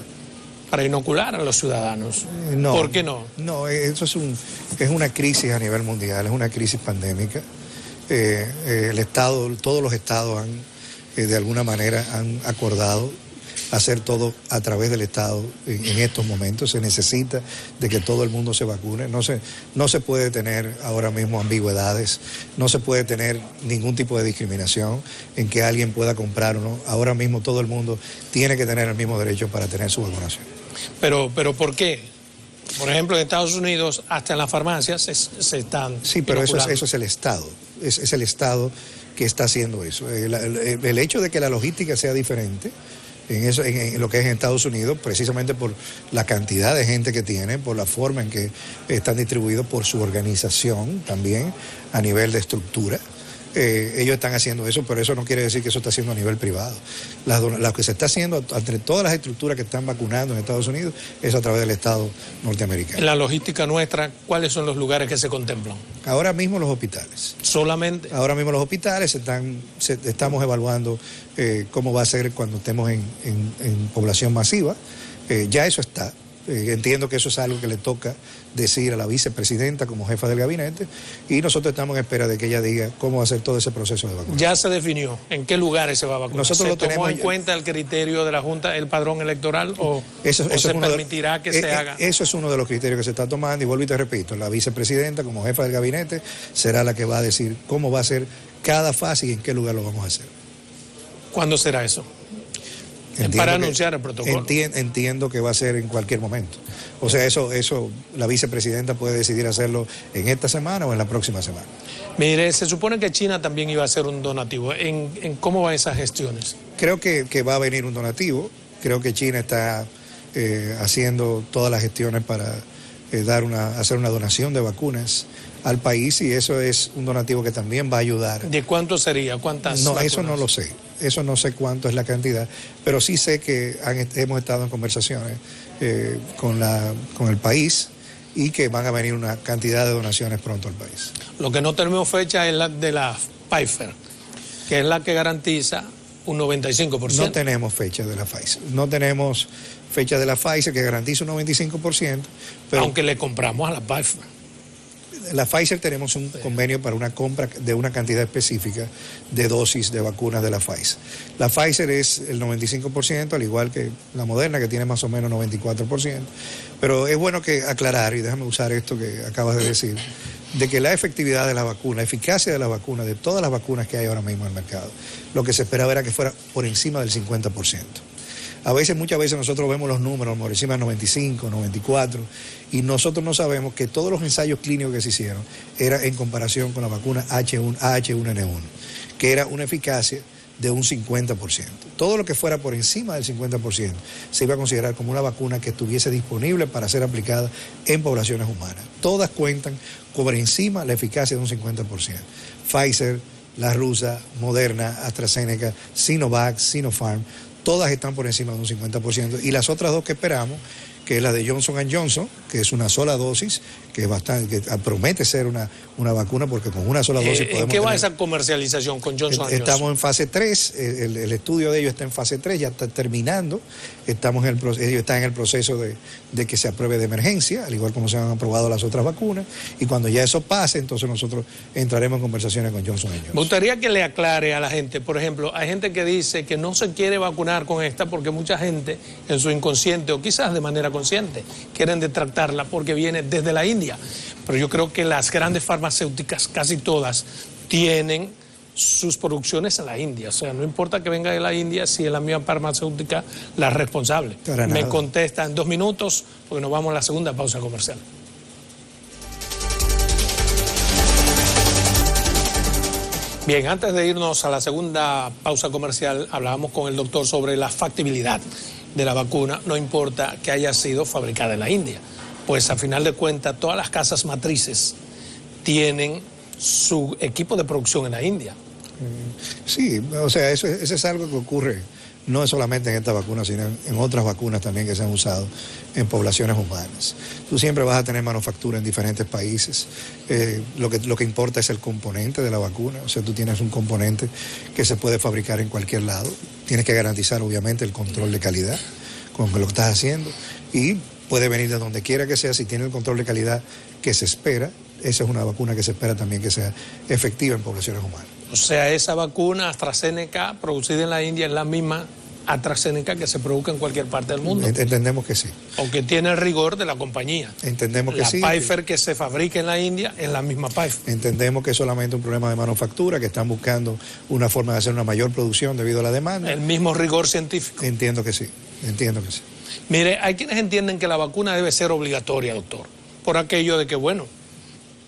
inocular a los ciudadanos. No, ¿por qué no? No, eso es una crisis a nivel mundial, es una crisis pandémica. El Estado, todos los estados de alguna manera han acordado hacer todo a través del Estado en estos momentos. Se necesita de que todo el mundo se vacune. No se puede tener ahora mismo ambigüedades, no se puede tener ningún tipo de discriminación en que alguien pueda comprar o no. Ahora mismo todo el mundo tiene que tener el mismo derecho para tener su vacunación. Pero ¿por qué? Por ejemplo, en Estados Unidos, hasta en las farmacias se están Sí, pero inoculando. eso es el Estado. Es el Estado que está haciendo eso. El hecho de que la logística sea diferente en lo que es en Estados Unidos, precisamente por la cantidad de gente que tienen, por la forma en que están distribuidos, por su organización también a nivel de estructura. Ellos están haciendo eso, pero eso no quiere decir que eso está haciendo a nivel privado. Lo que se está haciendo entre todas las estructuras que están vacunando en Estados Unidos es a través del Estado norteamericano. En la logística nuestra, ¿cuáles son los lugares que se contemplan? Ahora mismo los hospitales. ¿Solamente? Ahora mismo los hospitales estamos evaluando cómo va a ser cuando estemos en población masiva. Ya eso está. Entiendo que eso es algo que le toca decir a la vicepresidenta como jefa del gabinete, y nosotros estamos en espera de que ella diga cómo va a ser todo ese proceso de vacunación. ¿Ya se definió en qué lugares se va a vacunar? Nosotros ¿Se tomó en cuenta el criterio de la Junta, el padrón electoral, o se permitirá que se haga? Eso es uno de los criterios que se está tomando, y vuelvo y te repito, la vicepresidenta como jefa del gabinete será la que va a decir cómo va a ser cada fase y en qué lugar lo vamos a hacer. ¿Cuándo será eso? Para anunciar el protocolo. Entiendo que va a ser en cualquier momento. O sea, eso la vicepresidenta puede decidir hacerlo en esta semana o en la próxima semana. Mire, se supone que China también iba a hacer un donativo. ¿En cómo van esas gestiones? Creo que va a venir un donativo. Creo que China está haciendo todas las gestiones para hacer una donación de vacunas al país, y eso es un donativo que también va a ayudar. ¿De cuánto sería? ¿Cuántas No, vacunas? eso no lo sé. Eso no sé cuánto es la cantidad, pero sí sé que hemos estado en conversaciones con el país, y que van a venir una cantidad de donaciones pronto al país. Lo que no tenemos fecha es la de la Pfizer, que es la que garantiza un 95%. No tenemos fecha de la Pfizer. No tenemos fecha de la Pfizer que garantiza un 95%. Pero aunque le compramos a la Pfizer. La Pfizer tenemos un convenio para una compra de una cantidad específica de dosis de vacunas de la Pfizer. La Pfizer es el 95%, al igual que la Moderna, que tiene más o menos 94%. Pero es bueno que aclarar, y déjame usar esto que acabas de decir, de que la efectividad de la vacuna, la eficacia de la vacuna, de todas las vacunas que hay ahora mismo en el mercado, lo que se esperaba era que fuera por encima del 50%. Muchas veces nosotros vemos los números por encima del 95, 94, y nosotros no sabemos que todos los ensayos clínicos que se hicieron era en comparación con la vacuna H1N1, que era una eficacia de un 50%. Todo lo que fuera por encima del 50% se iba a considerar como una vacuna que estuviese disponible para ser aplicada en poblaciones humanas. Todas cuentan por encima la eficacia de un 50%. Pfizer, la rusa, Moderna, AstraZeneca, Sinovac, Sinopharm, todas están por encima de un 50%, y las otras dos que esperamos, que es la de Johnson & Johnson, que es una sola dosis, que promete ser una vacuna, porque con una sola dosis podemos... ¿En qué va esa comercialización con Johnson & Johnson? Estamos en fase 3, el estudio de ellos está en fase 3, ya está terminando, ellos están en el proceso de que se apruebe de emergencia, al igual como se han aprobado las otras vacunas, y cuando ya eso pase, entonces nosotros entraremos en conversaciones con Johnson & Johnson. Me gustaría que le aclare a la gente, por ejemplo, hay gente que dice que no se quiere vacunar con esta porque mucha gente en su inconsciente, o quizás de manera consciente, quieren detractarla porque viene desde la India. Pero yo creo que las grandes farmacéuticas, casi todas, tienen sus producciones en la India. O sea, no importa que venga de la India, si es la misma farmacéutica la responsable. Me contesta en 2 minutos, porque nos vamos a la segunda pausa comercial. Bien, antes de irnos a la segunda pausa comercial, hablábamos con el doctor sobre la factibilidad de la vacuna, no importa que haya sido fabricada en la India, pues a final de cuentas todas las casas matrices tienen su equipo de producción en la India. Sí, o sea, eso es algo que ocurre no solamente en esta vacuna, sino en otras vacunas también que se han usado en poblaciones humanas. Tú siempre vas a tener manufactura en diferentes países. Lo que importa es el componente de la vacuna. O sea, tú tienes un componente que se puede fabricar en cualquier lado. Tienes que garantizar, obviamente, el control de calidad con lo que estás haciendo. Y puede venir de donde quiera que sea, si tiene el control de calidad que se espera. Esa es una vacuna que se espera también que sea efectiva en poblaciones humanas. O sea, esa vacuna AstraZeneca producida en la India es la misma AstraZeneca que se produce en cualquier parte del mundo. Entendemos que sí. Aunque tiene el rigor de la compañía. Entendemos que la sí. La Pfizer que se fabrica en la India es la misma Pfizer. Entendemos que es solamente un problema de manufactura, que están buscando una forma de hacer una mayor producción debido a la demanda. El mismo rigor científico. Entiendo que sí. Mire, hay quienes entienden que la vacuna debe ser obligatoria, doctor, por aquello de que, bueno,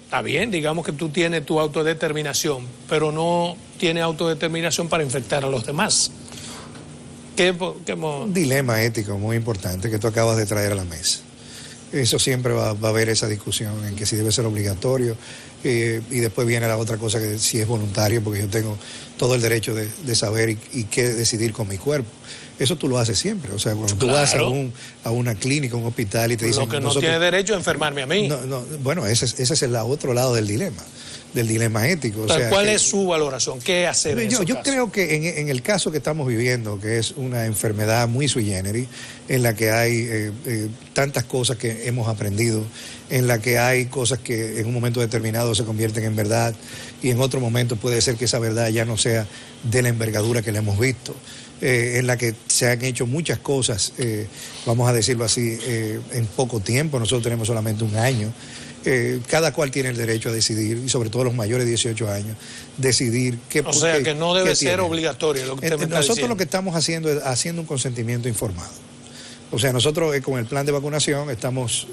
está bien, digamos que tú tienes tu autodeterminación, pero no tienes autodeterminación para infectar a los demás. Un dilema ético muy importante que tú acabas de traer a la mesa. Eso siempre va a haber esa discusión en que si debe ser obligatorio, y después viene la otra cosa que si es voluntario, porque yo tengo todo el derecho de saber y qué decidir con mi cuerpo. Eso tú lo haces siempre. O sea, cuando tú vas a una clínica, un hospital y te dicen... Lo que no tiene derecho a enfermarme a mí. Bueno, ese es el otro lado del dilema. del dilema ético. O sea, ¿cuál es su valoración? ¿Qué hacer en yo creo que en el caso que estamos viviendo, que es una enfermedad muy sui generis, en la que hay tantas cosas que hemos aprendido, en la que hay cosas que en un momento determinado se convierten en verdad y en otro momento puede ser que esa verdad ya no sea de la envergadura que le hemos visto, en la que se han hecho muchas cosas, vamos a decirlo así, en poco tiempo. Nosotros tenemos solamente un año. Cada cual tiene el derecho a decidir, y sobre todo los mayores de 18 años, decidir qué. O sea, que no debe ser obligatorio lo que usted me está Nosotros diciendo. lo que estamos haciendo es haciendo un consentimiento informado. O sea, nosotros con el plan de vacunación estamos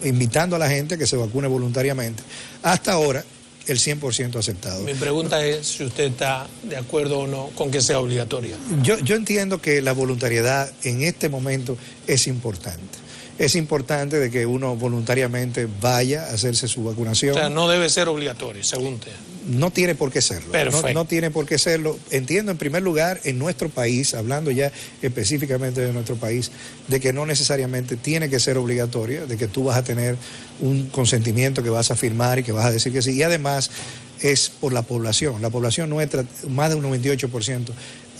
invitando a la gente a que se vacune voluntariamente. Hasta ahora, el 100% aceptado. Mi pregunta es si usted está de acuerdo o no con que sea obligatoria. Yo entiendo que la voluntariedad en este momento es importante. Es importante de que uno voluntariamente vaya a hacerse su vacunación. O sea, no debe ser obligatorio, según usted. No tiene por qué serlo. Perfecto. No tiene por qué serlo. Entiendo, en primer lugar, en nuestro país, hablando ya específicamente de nuestro país, de que no necesariamente tiene que ser obligatoria, de que tú vas a tener un consentimiento que vas a firmar y que vas a decir que sí. Y además es por la población. La población nuestra, más de un 98%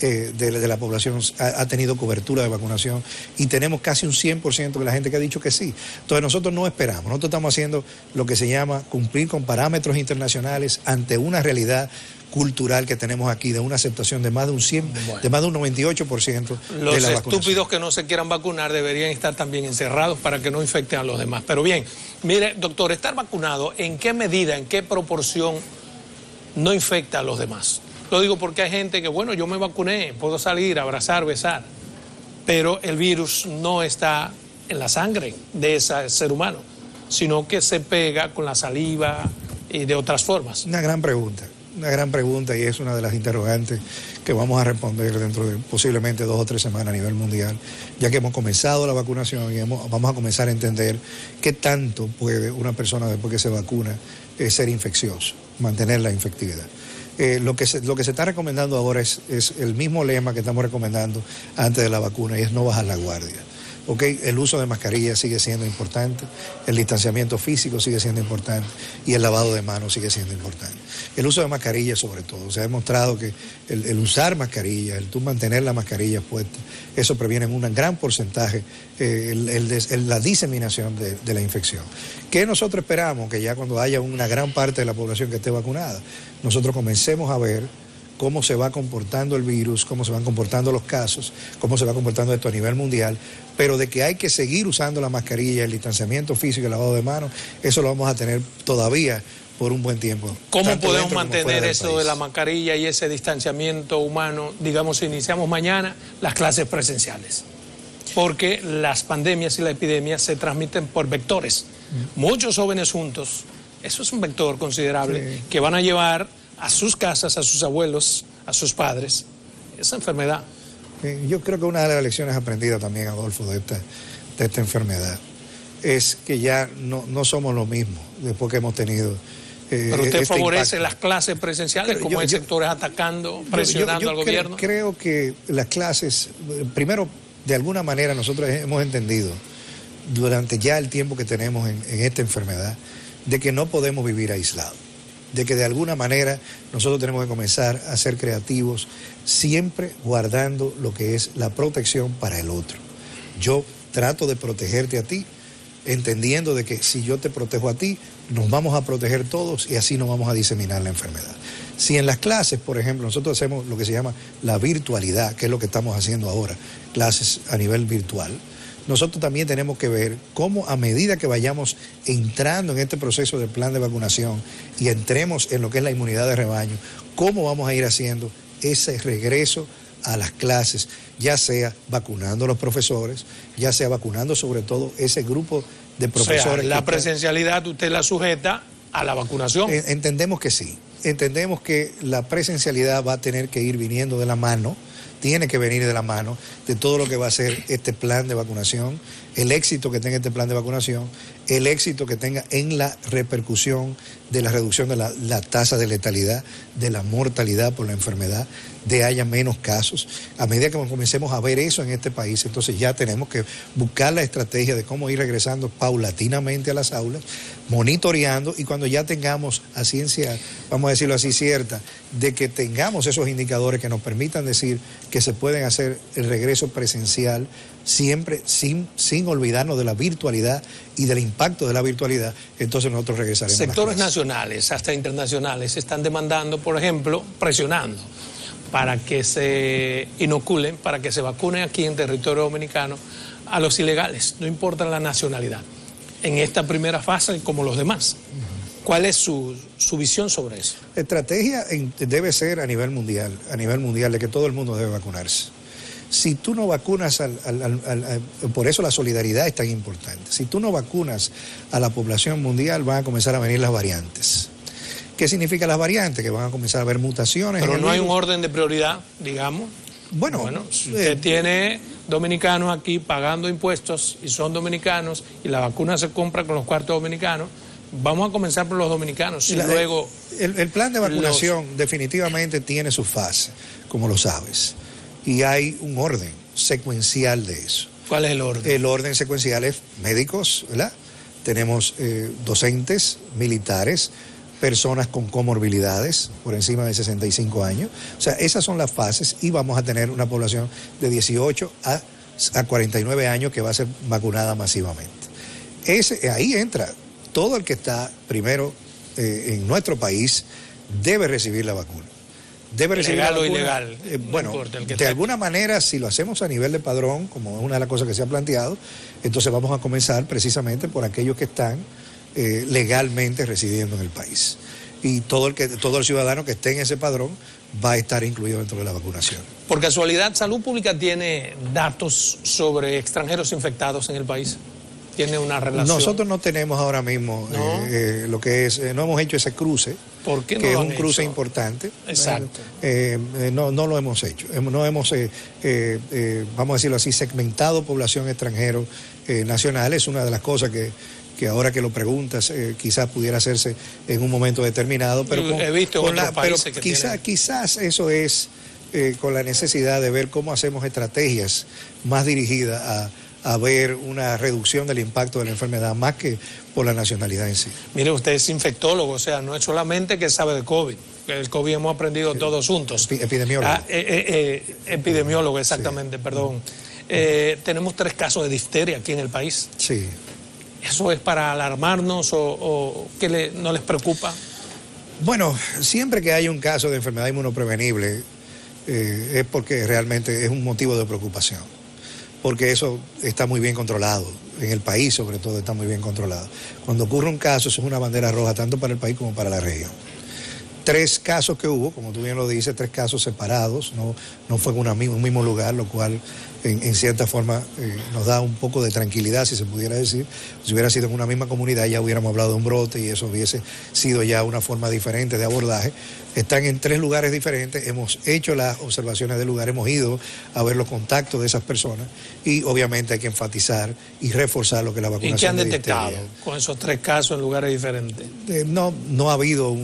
de la población ha tenido cobertura de vacunación y tenemos casi un 100% de la gente que ha dicho que sí. Entonces nosotros no esperamos, nosotros estamos haciendo lo que se llama cumplir con parámetros internacionales ante una realidad cultural que tenemos aquí de una aceptación de más de un 100, bueno, de más de un 98% de la vacunación. Los estúpidos que no se quieran vacunar deberían estar también encerrados para que no infecten a los demás. Pero bien, mire, doctor, estar vacunado, ¿en qué medida, en qué proporción no infecta a los demás? Lo digo porque hay gente que, bueno, yo me vacuné, puedo salir, abrazar, besar, pero el virus no está en la sangre de ese ser humano, sino que se pega con la saliva y de otras formas. Una gran pregunta y es una de las interrogantes que vamos a responder dentro de posiblemente 2 o 3 semanas a nivel mundial, ya que hemos comenzado la vacunación y vamos a comenzar a entender qué tanto puede una persona después que se vacuna ser infeccioso, mantener la infectividad. Lo que se está recomendando ahora es el mismo lema que estamos recomendando antes de la vacuna y es no bajar la guardia. ¿Okay? El uso de mascarilla sigue siendo importante, el distanciamiento físico sigue siendo importante y el lavado de manos sigue siendo importante. El uso de mascarilla sobre todo, se ha demostrado que el usar mascarilla, el tú mantener la mascarilla puesta, eso previene en un gran porcentaje la diseminación de la infección. ¿Qué nosotros esperamos? Que ya cuando haya una gran parte de la población que esté vacunada, nosotros comencemos a ver cómo se va comportando el virus, cómo se van comportando los casos, cómo se va comportando esto a nivel mundial, pero de que hay que seguir usando la mascarilla, el distanciamiento físico y el lavado de manos, eso lo vamos a tener todavía por un buen tiempo. ¿Cómo podemos mantener eso de la mascarilla y ese distanciamiento humano, digamos, si iniciamos mañana las clases presenciales? Porque las pandemias y la epidemia se transmiten por vectores. Muchos jóvenes juntos, eso es un vector considerable, sí, que van a llevar a sus casas, a sus abuelos, a sus padres, esa enfermedad. Yo creo que una de las lecciones aprendidas también, Adolfo, de esta enfermedad es que ya no somos lo mismo después que hemos tenido pero usted favorece impacto. Las clases presenciales, como hay sectores atacando, presionando al gobierno. Creo que las clases, primero, de alguna manera nosotros hemos entendido durante ya el tiempo que tenemos en esta enfermedad, de que no podemos vivir aislados, de que de alguna manera nosotros tenemos que comenzar a ser creativos, siempre guardando lo que es la protección para el otro. Yo trato de protegerte a ti, entendiendo de que si yo te protejo a ti, nos vamos a proteger todos y así no vamos a diseminar la enfermedad. Si en las clases, por ejemplo, nosotros hacemos lo que se llama la virtualidad, que es lo que estamos haciendo ahora, clases a nivel virtual, nosotros también tenemos que ver cómo a medida que vayamos entrando en este proceso del plan de vacunación y entremos en lo que es la inmunidad de rebaño, cómo vamos a ir haciendo ese regreso a las clases, ya sea vacunando a los profesores, ya sea vacunando sobre todo ese grupo de profesores. O sea, la presencialidad usted la sujeta a la vacunación. Entendemos que sí, entendemos que la presencialidad va a tener que ir viniendo de la mano tiene que venir de la mano de todo lo que va a ser este plan de vacunación, el éxito que tenga este plan de vacunación, el éxito que tenga en la repercusión de la reducción de la tasa de letalidad, de la mortalidad por la enfermedad, de haya menos casos. A medida que comencemos a ver eso en este país, entonces ya tenemos que buscar la estrategia de cómo ir regresando paulatinamente a las aulas, monitoreando, y cuando ya tengamos a ciencia, vamos a decirlo así, cierta, de que tengamos esos indicadores que nos permitan decir que se pueden hacer el regreso presencial, siempre sin olvidarnos de la virtualidad y del impacto de la virtualidad, entonces nosotros regresaremos. Sectores nacionales, hasta internacionales, están demandando, por ejemplo, presionando para que se inoculen, para que se vacunen aquí en territorio dominicano a los ilegales, no importa la nacionalidad, en esta primera fase como los demás. ¿Cuál es su visión sobre eso? La estrategia debe ser a nivel mundial de que todo el mundo debe vacunarse. Si tú no vacunas, por eso la solidaridad es tan importante, si tú no vacunas a la población mundial van a comenzar a venir las variantes. ¿Qué significa las variantes? Que van a comenzar a haber mutaciones. Pero no hay un orden de prioridad, digamos. Bueno, si usted tiene dominicanos aquí pagando impuestos y son dominicanos y la vacuna se compra con los cuartos dominicanos, vamos a comenzar por los dominicanos y luego... El plan de vacunación definitivamente tiene su fase, como lo sabes. Y hay un orden secuencial de eso. ¿Cuál es el orden? El orden secuencial es médicos, ¿verdad? Tenemos docentes, militares, personas con comorbilidades por encima de 65 años. O sea, esas son las fases y vamos a tener una población de 18 a 49 años que va a ser vacunada masivamente. Ahí entra todo el que está primero en nuestro país debe recibir la vacuna. Debe recibir legal la vacuna. O ilegal. Bueno, de alguna manera, si lo hacemos a nivel de padrón, como es una de las cosas que se ha planteado, entonces vamos a comenzar precisamente por aquellos que están legalmente residiendo en el país. Y todo el ciudadano que esté en ese padrón va a estar incluido dentro de la vacunación. Por casualidad, ¿Salud Pública tiene datos sobre extranjeros infectados en el país? ¿Tiene una relación? Nosotros no tenemos ahora mismo lo que es, no hemos hecho ese cruce. ¿Por qué no que lo es un han cruce hecho? Importante. Exacto. No lo hemos hecho. No hemos, vamos a decirlo así, segmentado población extranjero nacional. Es una de las cosas que ahora que lo preguntas, quizás pudiera hacerse en un momento determinado. Pero he visto en otros países que quizás eso es con la necesidad de ver cómo hacemos estrategias más dirigidas a ver una reducción del impacto de la enfermedad, más que por la nacionalidad en sí. Mire, usted es infectólogo, o sea, no es solamente que sabe de COVID, el COVID hemos aprendido todos juntos. Epidemiólogo. Epidemiólogo, exactamente, sí. Perdón. Tenemos 3 casos de difteria aquí en el país. Sí. ¿Eso es para alarmarnos o qué no les preocupa? Bueno, siempre que hay un caso de enfermedad inmunoprevenible es porque realmente es un motivo de preocupación. Porque eso está muy bien controlado, en el país sobre todo está muy bien controlado. Cuando ocurre un caso, eso es una bandera roja tanto para el país como para la región. 3 casos que hubo, como tú bien lo dices, 3 casos separados, no fue en un mismo lugar, lo cual en cierta forma nos da un poco de tranquilidad, si se pudiera decir. Si hubiera sido en una misma comunidad ya hubiéramos hablado de un brote y eso hubiese sido ya una forma diferente de abordaje. Están en 3 lugares diferentes, hemos hecho las observaciones del lugar, hemos ido a ver los contactos de esas personas y obviamente hay que enfatizar y reforzar lo que la vacunación. ¿Y qué han detectado con esos 3 casos en lugares diferentes? No ha habido,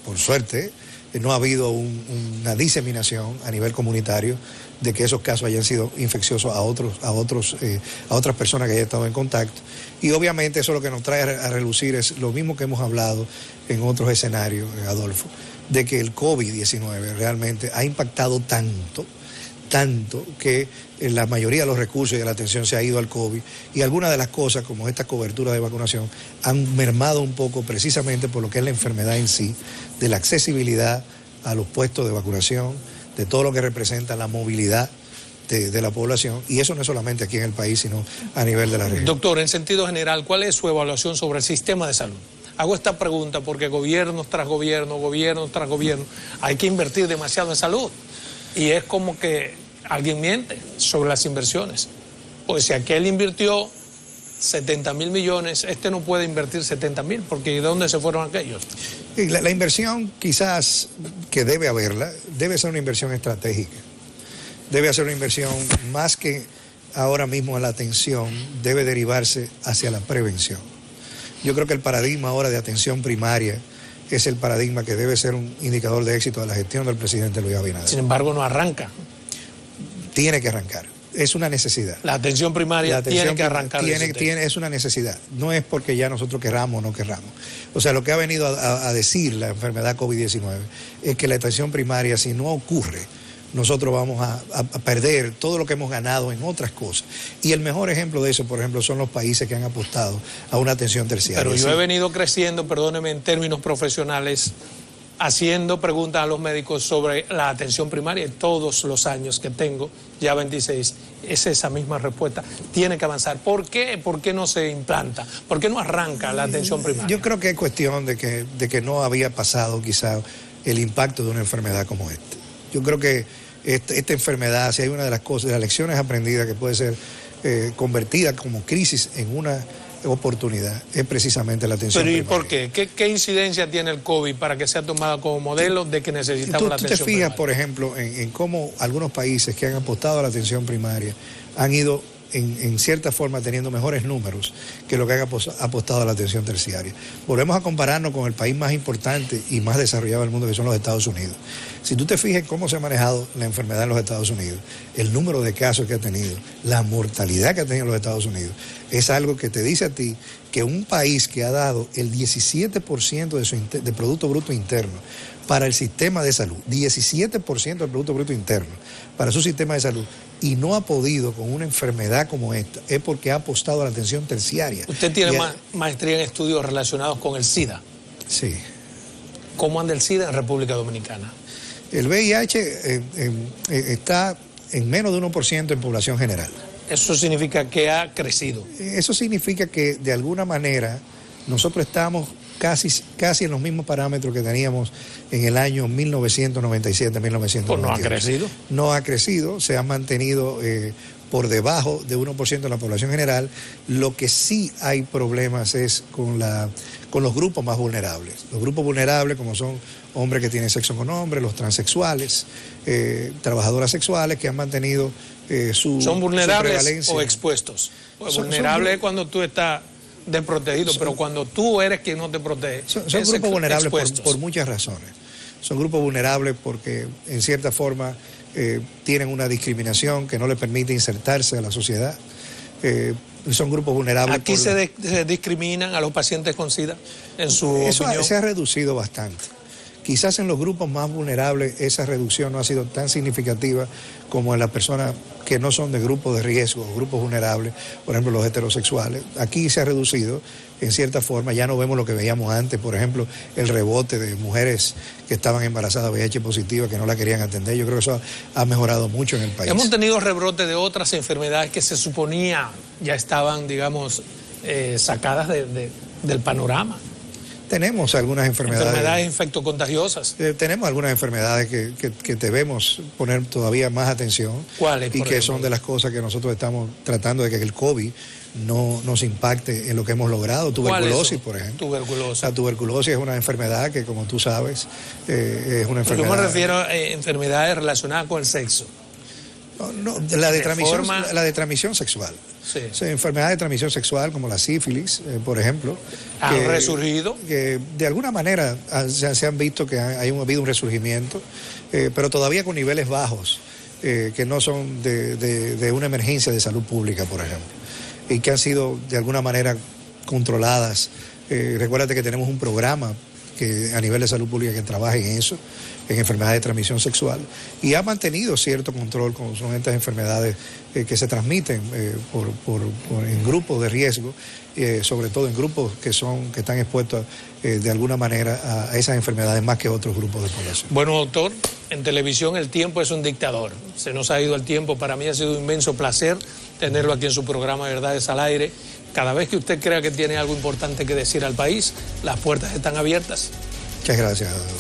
por suerte, no ha habido una diseminación a nivel comunitario de que esos casos hayan sido infecciosos a otras personas que hayan estado en contacto. Y obviamente eso lo que nos trae a relucir es lo mismo que hemos hablado en otros escenarios, Adolfo, de que el COVID-19 realmente ha impactado tanto que la mayoría de los recursos y de la atención se ha ido al COVID y algunas de las cosas como esta cobertura de vacunación han mermado un poco precisamente por lo que es la enfermedad en sí, de la accesibilidad a los puestos de vacunación, de todo lo que representa la movilidad de la población, y eso no es solamente aquí en el país, sino a nivel de la región. Doctor, en sentido general, ¿cuál es su evaluación sobre el sistema de salud? Hago esta pregunta porque gobiernos tras gobierno, hay que invertir demasiado en salud. Y es como que alguien miente sobre las inversiones. Pues si aquel invirtió 70.000 millones, este no puede invertir 70.000, porque ¿de dónde se fueron aquellos? La inversión quizás que debe haberla, debe ser una inversión estratégica. debe hacer una inversión más que ahora mismo en la atención, debe derivarse hacia la prevención. Yo creo que el paradigma ahora de atención primaria es el paradigma que debe ser un indicador de éxito de la gestión del presidente Luis Abinader. Sin embargo, no arranca. Tiene que arrancar. Es una necesidad. La atención primaria tiene que arrancar. Es una necesidad. No es porque ya nosotros querramos o no querramos. O sea, lo que ha venido a decir la enfermedad COVID-19 es que la atención primaria, si no ocurre, nosotros vamos a perder todo lo que hemos ganado en otras cosas. Y el mejor ejemplo de eso, por ejemplo, son los países que han apostado a una atención terciaria. Pero yo he venido creciendo, perdóneme, en términos profesionales, haciendo preguntas a los médicos sobre la atención primaria, y todos los años que tengo, ya 26, es esa misma respuesta. Tiene que avanzar. ¿Por qué? ¿Por qué no se implanta? ¿Por qué no arranca la atención primaria? Yo creo que es cuestión de que no había pasado quizá el impacto de una enfermedad como esta. Yo creo que esta enfermedad, si hay una de las cosas, de las lecciones aprendidas que puede ser convertida como crisis en una oportunidad, es precisamente la atención primaria. ¿Pero y por qué? ¿Qué incidencia tiene el COVID para que sea tomada como modelo de que necesitamos la atención primaria? Tú te fijas, por ejemplo, en cómo algunos países que han apostado a la atención primaria han ido en cierta forma teniendo mejores números que lo que han apostado a la atención terciaria. Volvemos a compararnos con el país más importante y más desarrollado del mundo, que son los Estados Unidos. Si tú te fijas cómo se ha manejado la enfermedad en los Estados Unidos, el número de casos que ha tenido, la mortalidad que ha tenido en los Estados Unidos, es algo que te dice a ti que un país que ha dado el 17% de Producto Bruto Interno para el sistema de salud, 17% del Producto Bruto Interno para su sistema de salud, y no ha podido con una enfermedad como esta, es porque ha apostado a la atención terciaria. Usted tiene maestría en estudios relacionados con el SIDA. Sí. ¿Cómo anda el SIDA en República Dominicana? El VIH está en menos de 1% en población general. ¿Eso significa que ha crecido? Eso significa que de alguna manera nosotros estamos casi en los mismos parámetros que teníamos en el año 1997-1998. Pues no ha crecido. No ha crecido, se ha mantenido por debajo de 1% de la población general. Lo que sí hay problemas es con los grupos más vulnerables. Los grupos vulnerables, como son hombres que tienen sexo con hombres, los transexuales, trabajadoras sexuales que han mantenido ¿Son vulnerables o expuestos? Pues vulnerable es cuando tú estás desprotegido, pero cuando tú eres quien no te protege. Son grupos vulnerables por muchas razones. Son grupos vulnerables porque en cierta forma tienen una discriminación que no les permite insertarse a la sociedad. Son grupos vulnerables. ¿Aquí se discriminan a los pacientes con SIDA, en su opinión? Se ha reducido bastante. Quizás en los grupos más vulnerables esa reducción no ha sido tan significativa como en las personas que no son de grupos de riesgo, grupos vulnerables, por ejemplo los heterosexuales. Aquí se ha reducido en cierta forma, ya no vemos lo que veíamos antes, por ejemplo el rebote de mujeres que estaban embarazadas VIH positiva que no la querían atender. Yo creo que eso ha mejorado mucho en el país. Hemos tenido rebrote de otras enfermedades que se suponía ya estaban, digamos, sacadas del panorama. Tenemos algunas enfermedades. Enfermedades infectocontagiosas. Tenemos algunas enfermedades que debemos poner todavía más atención. ¿Cuáles? Y que son de las cosas que nosotros estamos tratando de que el COVID no nos impacte en lo que hemos logrado. Tuberculosis, por ejemplo. Tuberculosis. La tuberculosis es una enfermedad que, como tú sabes, es una enfermedad. Yo me refiero a enfermedades relacionadas con el sexo. No, la de transmisión sexual. Sí. O sea, enfermedades de transmisión sexual como la sífilis, por ejemplo. ¿Han resurgido? Que de alguna manera se han visto que ha habido un resurgimiento, pero todavía con niveles bajos, que no son de una emergencia de salud pública, por ejemplo, y que han sido de alguna manera controladas. Recuérdate que tenemos un programa que a nivel de salud pública que trabaja en eso, en enfermedades de transmisión sexual, y ha mantenido cierto control con estas enfermedades que se transmiten en grupos de riesgo, sobre todo en grupos que están expuestos de alguna manera a esas enfermedades más que otros grupos de población. Bueno, doctor, en televisión el tiempo es un dictador. Se nos ha ido el tiempo. Para mí ha sido un inmenso placer tenerlo aquí en su programa Verdades al Aire. Cada vez que usted crea que tiene algo importante que decir al país, las puertas están abiertas. Muchas gracias, doctor.